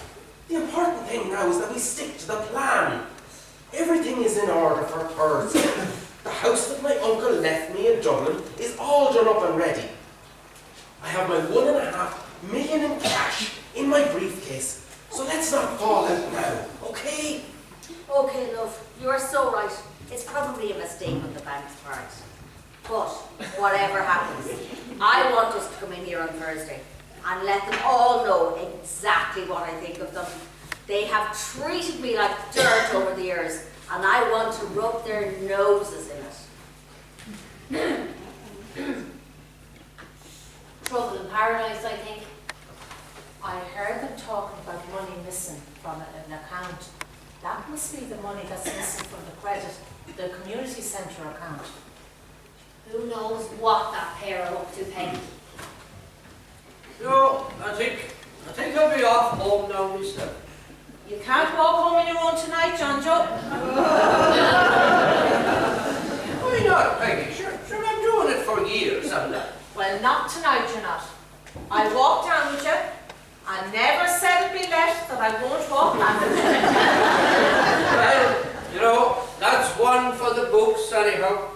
The important thing now is that we stick to the plan. Everything is in order for Thursday. The house that my uncle left me in Dublin is all done up and ready. I have my $1.5 million in cash in my briefcase, so let's not fall out now, okay? Okay, love, you are so right. It's probably a mistake on the bank's part. But whatever happens, I want us to come in here on Thursday and let them all know exactly what I think of them. They have treated me like dirt over the years, and I want to rub their noses in it. Trouble in paradise, I think. I heard them talking about money missing from an account. That must be the money that's missing from the community centre account. Who knows what that pair are up to, Peggy? No, I think I'll be off home now myself. You can't walk home on your own tonight, John Joe. Why not, Peggy? Sure, I'm doing it for years, haven't I? Well, not tonight, you're not. I walked down with you. I never said it'd be left that I won't walk back with you. Well, that's one for the books anyhow.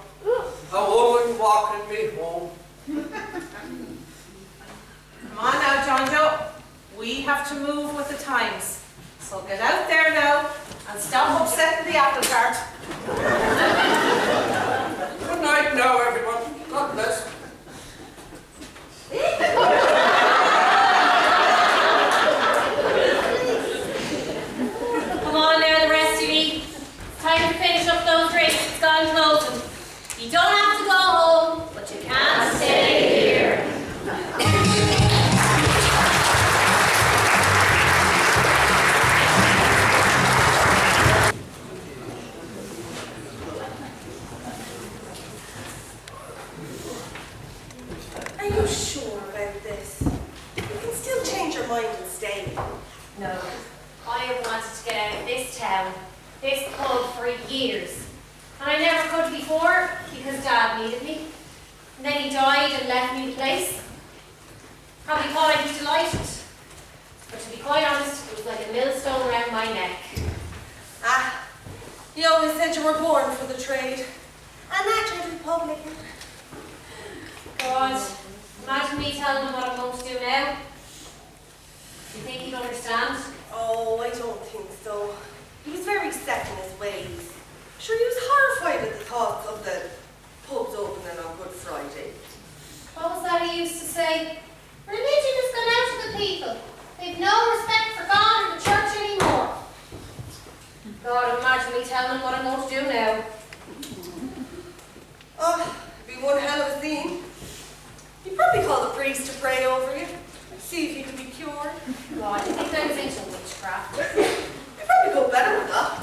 A woman walking me home. Come on now, John Joe. We have to move with the times. So get out there now and stop upsetting the apple cart. Good night now, everyone. God bless. Come on now, the rest of you. Time to finish up those drinks. It's gone closing. You don't have to go home, but you can't stay here. Are you sure about this? You can still change your mind and stay. No, I have wanted to get out of this town, this pub for years. And I never could before because Dad needed me. And then he died and left me the place. Probably thought I'd be delighted. But to be quite honest, it was like a millstone around my neck. Ah, you always said you were born for the trade. And that you're Republican. God, imagine me telling him what I'm going to do now. Do you think he'd understand? Oh, I don't think so. He was very set in his ways. Sure, he was horrified at the thoughts of the pubs opening on Good Friday. What was that he used to say? Religion has gone out of the people. They've no respect for God or the church anymore. God, imagine me telling him what I'm going to do now. Oh, it'd be one hell of a scene. You'd probably call the priest to pray over you. See if you could be cured. God, I think I was into witchcraft. You'd probably go better with that.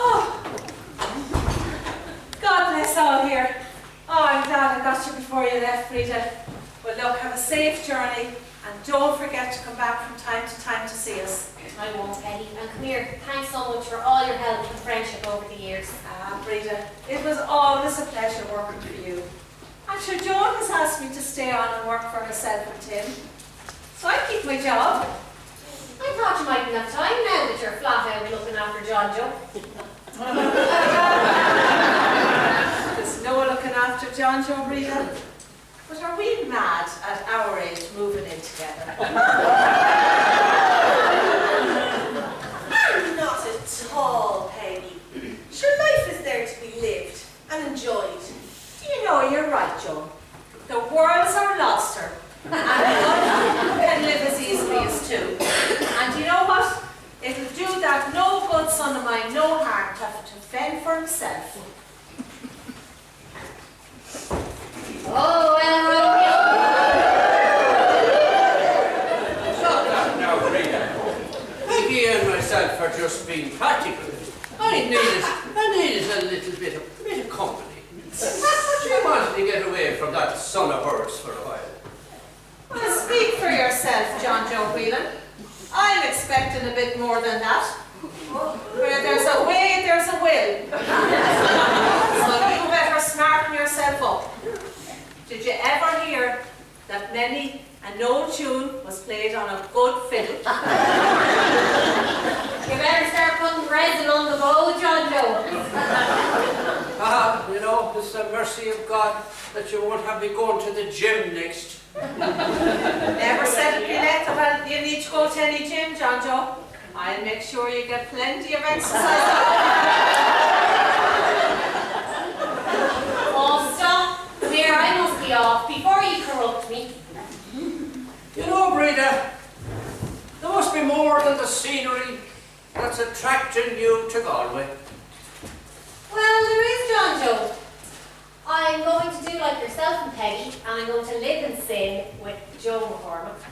Oh, God bless all here. Oh, I'm glad I got you before you left, Breda. Well, look, have a safe journey, and don't forget to come back from time to time to see us. I won't, Peggy. And come here, thanks so much for all your help and friendship over the years. Ah, Breda, it was always a pleasure working for you. And sure, Joan has asked me to stay on and work for herself and Tim. So I keep my job. I thought you mightn't have time now that you're flat out looking after John Joe. There's no looking after John Joe, Breda. But are we mad at our age moving in together. Not at all, Peggy. Sure, life is there to be lived and enjoyed. Do you know, you're right, Joan. The world's our lobster, and one can live as easily as two. And you know what? It'll do that no good son of mine no harm to have to fend for himself. Oh, well, Stop that now, Breda. Peggy and myself are just being practical. I needed a little bit of company. She wanted to get away from that son of hers for a while. Well, speak for yourself, John Joe Whelan. I'm expecting a bit more than that. Where there's a way, there's a will. So you better smarten yourself up. Did you ever hear that many an old tune was played on a good fiddle? you better start putting resin on the bow, John Joe. You know, it's the mercy of God that you won't have me going to the gym next. Never said it be let that you need to go to any gym, John Joe. I'll make sure you get plenty of exercise. Oh, stop. Come here, I must be off before you corrupt me. You know, Breda, there must be more than the scenery that's attracting you to Galway. Well, there is, John Joe. I'm going to do like yourself and Peggy, and I'm going to live in sin with Joe McCormick.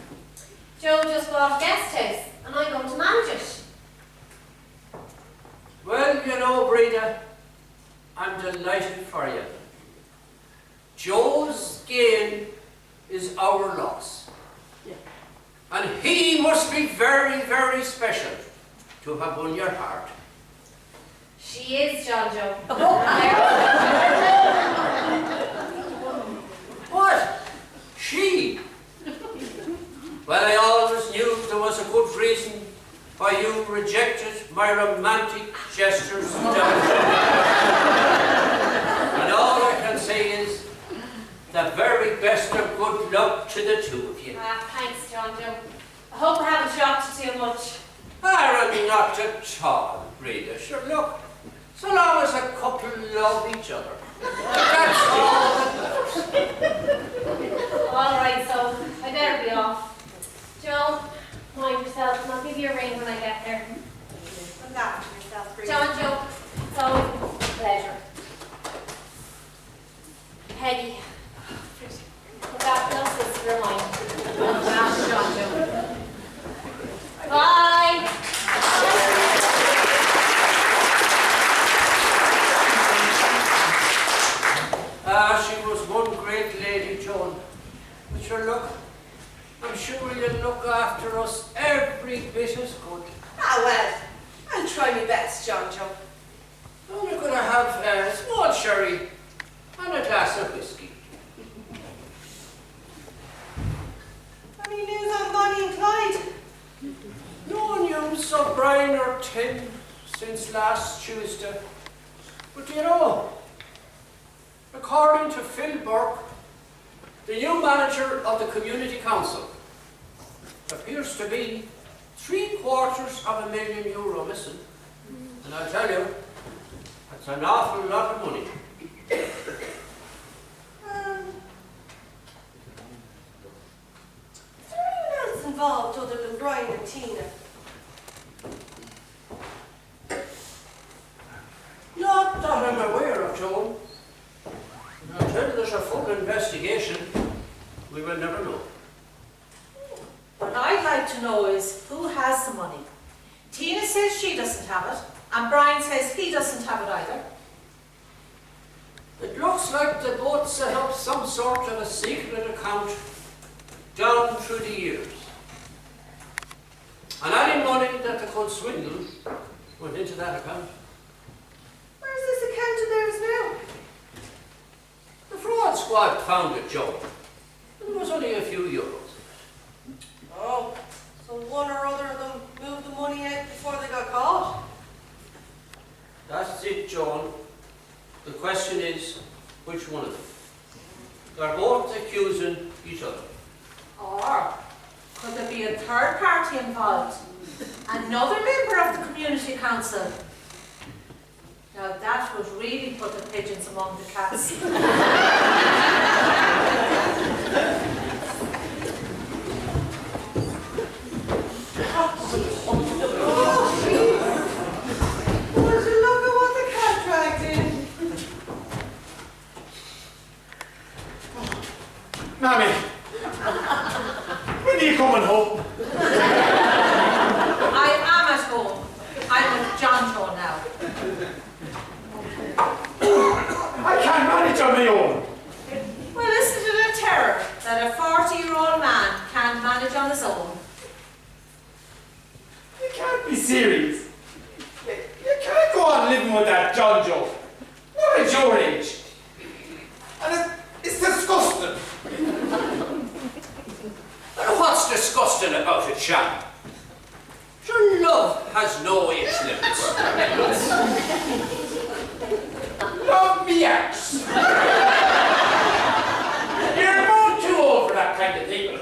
Joe just bought a guest house, and I'm going to manage it. Well, you know, Breda, I'm delighted for you. Joe's gain is our loss. And he must be very, very special to have won your heart. She is, John Joe. What? She? Well, I always knew there was a good reason why you rejected my romantic gestures. And all I can say is the very best of good luck to the two of you. Thanks, John Joe. I hope I haven't shocked you too much. Not at all, Breda. Sure, look, so long as a couple love each other, that's all that matters. All right, so I better be off. Joe, mind yourself, and I'll give you a ring when I get there. Look after yourself, Brien. John Joe, it's always a pleasure. Peggy, look after those sister of mine. John Joe. Bye. She was one great lady, Joan. But sure, look, I'm sure you'll look after us every bit as good. Well, I'll try my best, John Joe. We're going to have a small sherry and a glass of whiskey. Any news on Bonnie and Clyde? No news of Brien or Tim since last Tuesday. But you know, according to Phil Burke, the new manager of the Community Council, appears to be €750,000 missing. And I'll tell you, that's an awful lot of money. Is there anyone else involved other than Brien and Tina? Not that I'm aware of, Joan. Until there's a full investigation, we will never know. What I'd like to know is who has the money. Tina says she doesn't have it, and Brien says he doesn't have it either. It looks like they both set up some sort of a secret account down through the years. And any money that they could swindle went into that account. Where's this account of theirs now? The fraud squad found it, Joe. It was only a few euros. Oh, so one or other of them moved the money out before they got caught? That's it, Joan. The question is, which one of them? They're both accusing each other. Or could there be a third party involved? Another member of the community council? Now that would really put the pigeons among the cats. Would you look at what the cat dragged in? Mammy, when are you coming home? I am at home. I'm with John Joan now. I can't manage on my own. Well, isn't it a terror that a 40-year-old man can't manage on his own? You can't be serious. You can't go on living with that John Joe. Not at your age. And it's disgusting. Well, what's disgusting about it, Sham? Your love has no age limits. Love me ex. You're more too old for that kind of thing.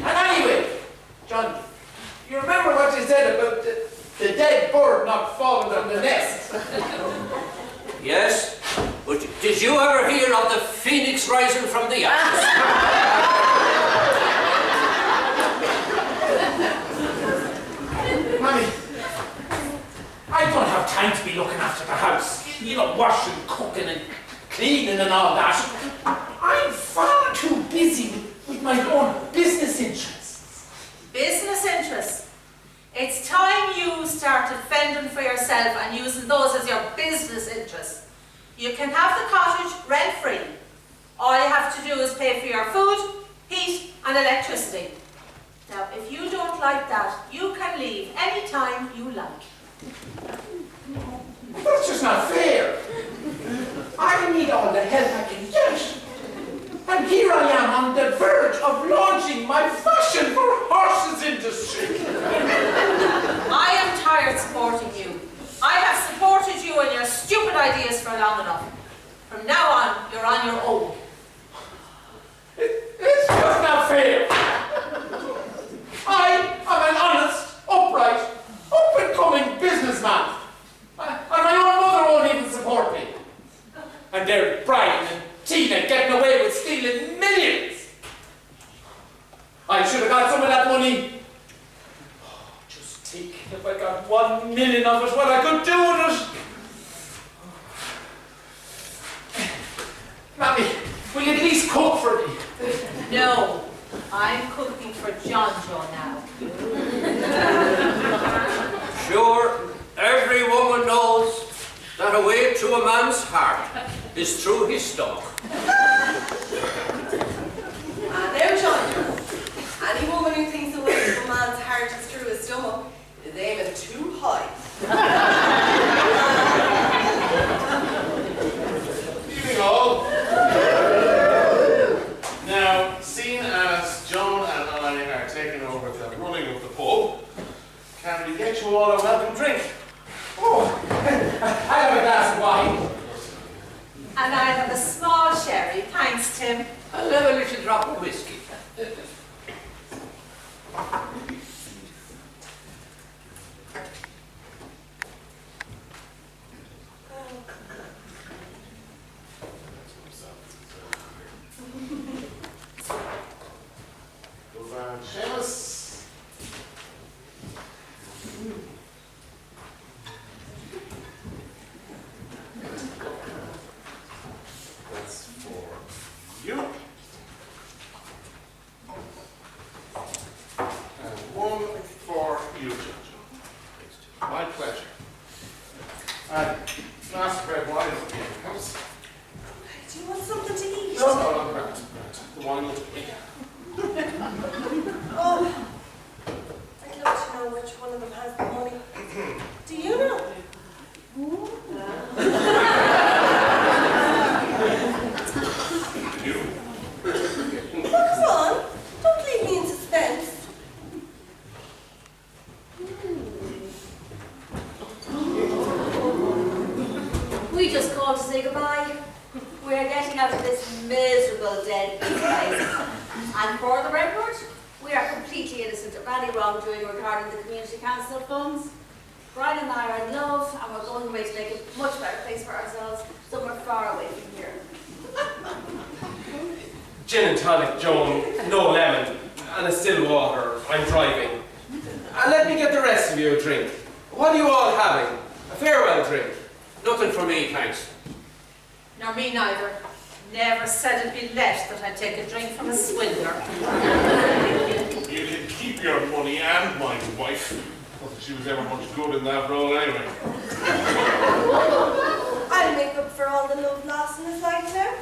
And anyway, John, you remember what you said about the dead bird not falling from the nest? Yes, but did you ever hear of the phoenix rising from the ashes? Mommy, I don't have time to be looking after the house. You know, washing, cooking and cleaning and all that. I'm far too busy with my own business interests. Business interests. It's time you started fending for yourself and using those as your business interests. You can have the cottage rent-free. All you have to do is pay for your food, heat and electricity. Now, if you don't like that, you can leave any time you like. That's just not fair. I need all the help I can get. And here I am on the verge of launching my fashion for horses industry. I am tired supporting you. I have supported you in your stupid ideas for long enough. From now on, you're on your own. It's just not fair. I am an honest, upright, up-and-coming businessman. And my own mother won't even support me. And they're Brien and Tina getting away with stealing millions. I should have got some of that money. Oh, just think, if I got 1 million of it, what I could do with it. Mammy, will you at least cook for me? No, I'm cooking for John Joe now. Sure, every woman knows that a way to a man's heart is through his stomach. Now, John, any woman who thinks the way to a man's heart is through his stomach is aiming too high. Evening all. Now, seeing as Joan and I are taking over the running of the pub, can we get you all a welcome drink? Oh, I have a glass of wine. And I have a small sherry, thanks, Tim. I'll have a little drop of whiskey. Seamus. That's for you. And one for you, Judge. My pleasure. And glass of red wine for the house. Do you want something to eat? No, Grant. The wine will do. Oh, I'd love to know which one of them has the money. Do you know? You. Well, come on. Don't leave me in suspense. We just called to say goodbye. We're getting out of this miserable dead place. And for the record, we are completely innocent of any wrongdoing regarding the community council funds. Brien and I are in love, and we're going away to make a much better place for ourselves, somewhere far away from here. Gin and tonic, Joan, no lemon, and a still water. I'm driving. And let me get the rest of you a drink. What are you all having? A farewell drink? Nothing for me, thanks. Nor me neither. Never said it'd be left that I'd take a drink from a swindler. You can keep your money and my wife. Not that she was ever much good in that role anyway. I'll make up for all the love lost in his life now.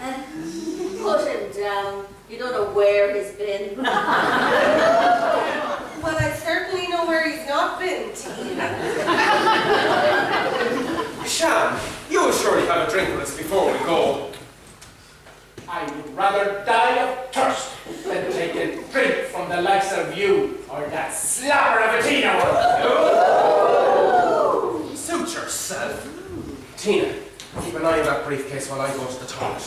Put him down. You don't know where he's been. Well, I certainly know where he's not been, Tina. Sham, you will surely have a drink with us before we go. I would rather die of thirst than take a drink from the likes of you or that slapper of a Tina. Suit yourself. Tina, keep an eye on that briefcase while I go to the toilet.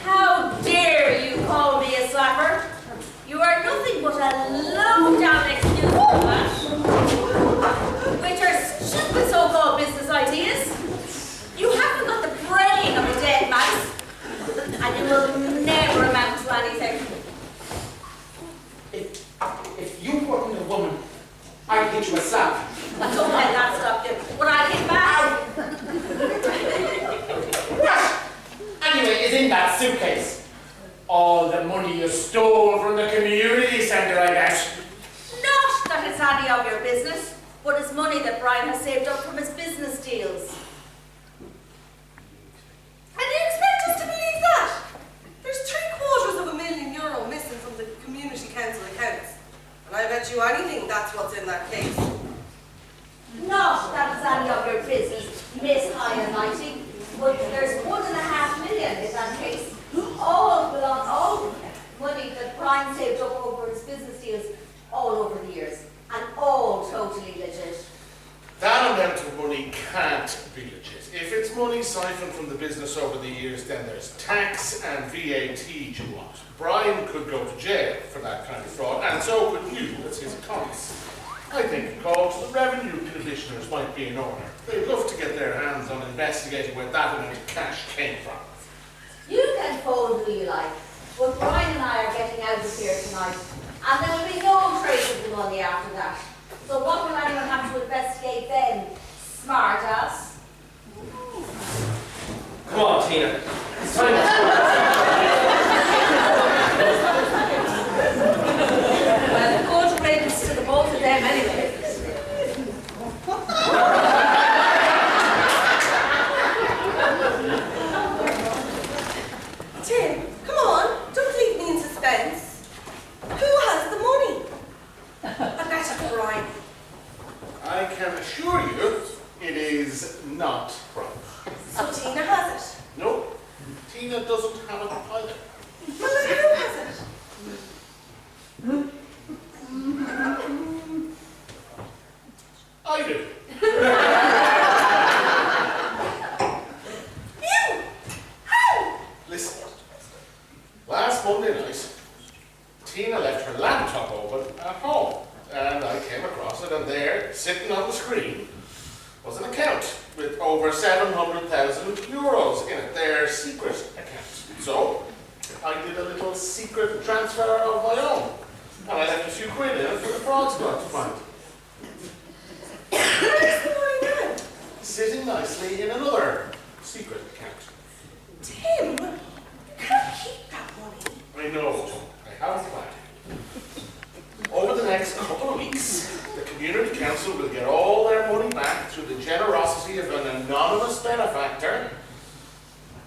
How dare you call me a slapper? You are nothing but a low-down excuse for that. With your stupid so-called business ideas. You haven't got the brain of a dead mouse. And you will never amount to anything. If you weren't a woman, I'd hit you a slap. But don't let that stop you. When I get back. What? Anyway, is in that suitcase. All the money you stole from the community centre, I guess. Not that it's any of your business, but it's money that Brien has saved up from his business deals. And you expect us to believe that? There's €750,000 missing from the community council accounts. And I bet you anything that's what's in that case. Not that it's any of your business, Miss High and Mighty, but there's $1.5 million in that case. All money that Brien saved up over his business deals all over the years, and all totally legit. That amount of money can't be legit. If it's money siphoned from the business over the years, then there's tax and VAT due on it. Brien could go to jail for that kind of fraud, and so could you as his accomplice. I think a call to the revenue commissioners might be in order. They'd love to get their hands on investigating where that amount of cash came from. You can phone who you like, but Brien and I are getting out of here tonight, and there will be no trace of the money after that. So what will anyone have to investigate then? Smart ass. Come on, Tina. It's time to Well, good riddance to the both of them anyway. Tim, come on, don't leave me in suspense. Who has the money? I bet it's Brien. I can assure you, it is not Brien. So Tina has it. No, Tina doesn't have it either. Well, then who has it? I do. You? How? Listen, last Monday night, Tina left her laptop open at home, and I came across it, and there, sitting on the screen, was an account with over €700,000 in it, their secret account. So, I did a little secret transfer of my own, and I left a few quid in it for the fraud squad to find. Where's the money now? Sitting nicely in another secret account. Tim, you can't keep that money. I know, I have a plan. Over the next couple of weeks, the community council will get all their money back through the generosity of an anonymous benefactor.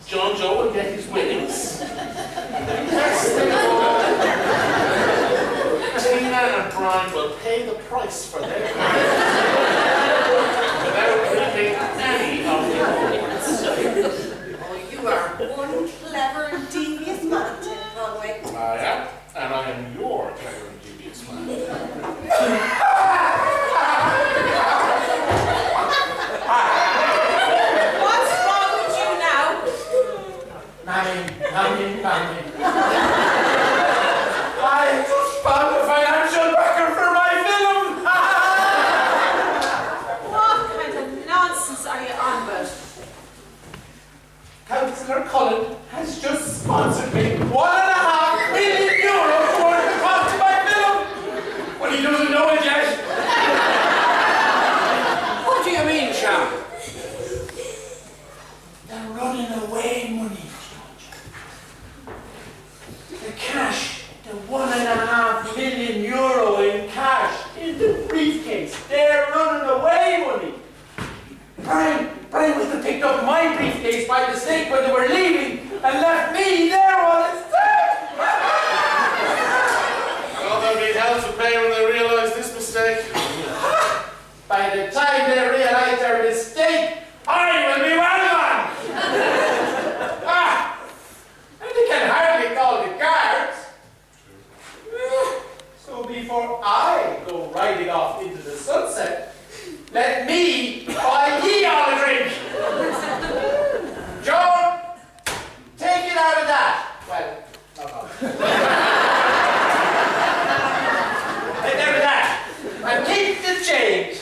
John Joe will get his winnings. And the best thing of all, Tina and Brien will pay the price for their crime without reaping any of the rewards. Oh, you are one clever and devious man, Tim Conway. I am, and I am your clever and devious man. What's wrong with doesn't know it yet. What do you mean, Sham? They're running away money. The cash, the €1.5 million in cash in the briefcase. They're running away money. Brien was picked up my briefcase by mistake when they were leaving and left me there while it's dead. Well, they'll need help to pay when they realise this mistake. By the time they realise their mistake, I will be well gone. And they can hardly call the guards. So before I go riding off into the sunset, let me buy ye all a drink. Joan, take it out of that. Well, not all. Take it out of that. And keep the change.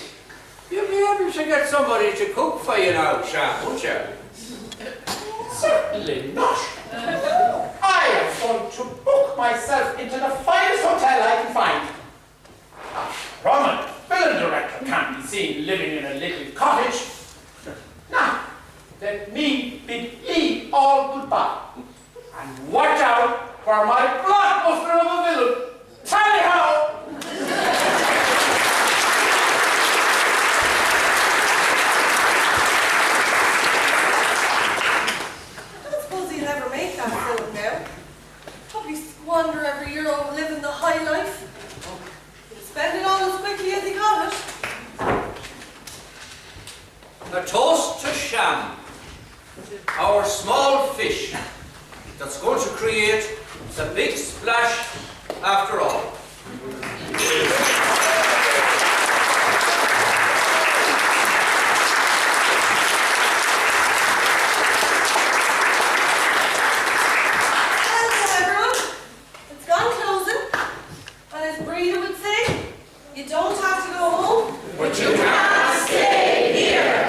You'll be able to get somebody to cook for you now, Sham, won't you? Certainly not. I am going to book myself into the finest hotel I can find. A prominent film director can't be seen living in a little cottage. Now, let me bid ye all goodbye. And watch out for my blockbuster of a villain. Tally-ho! He'll never make that film now. Probably squander every euro living the high life. He'll spend it all as quickly as he got it. A toast to Sham, our small fish that's going to create the big splash after all. Breda would say, you don't have to go home, but you can't stay here.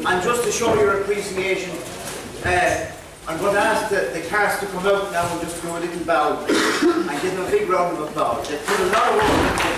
And just to show your appreciation, I'm going to ask the cast to come out now and just do a little bow and give them a big round of applause. They put a lot of work into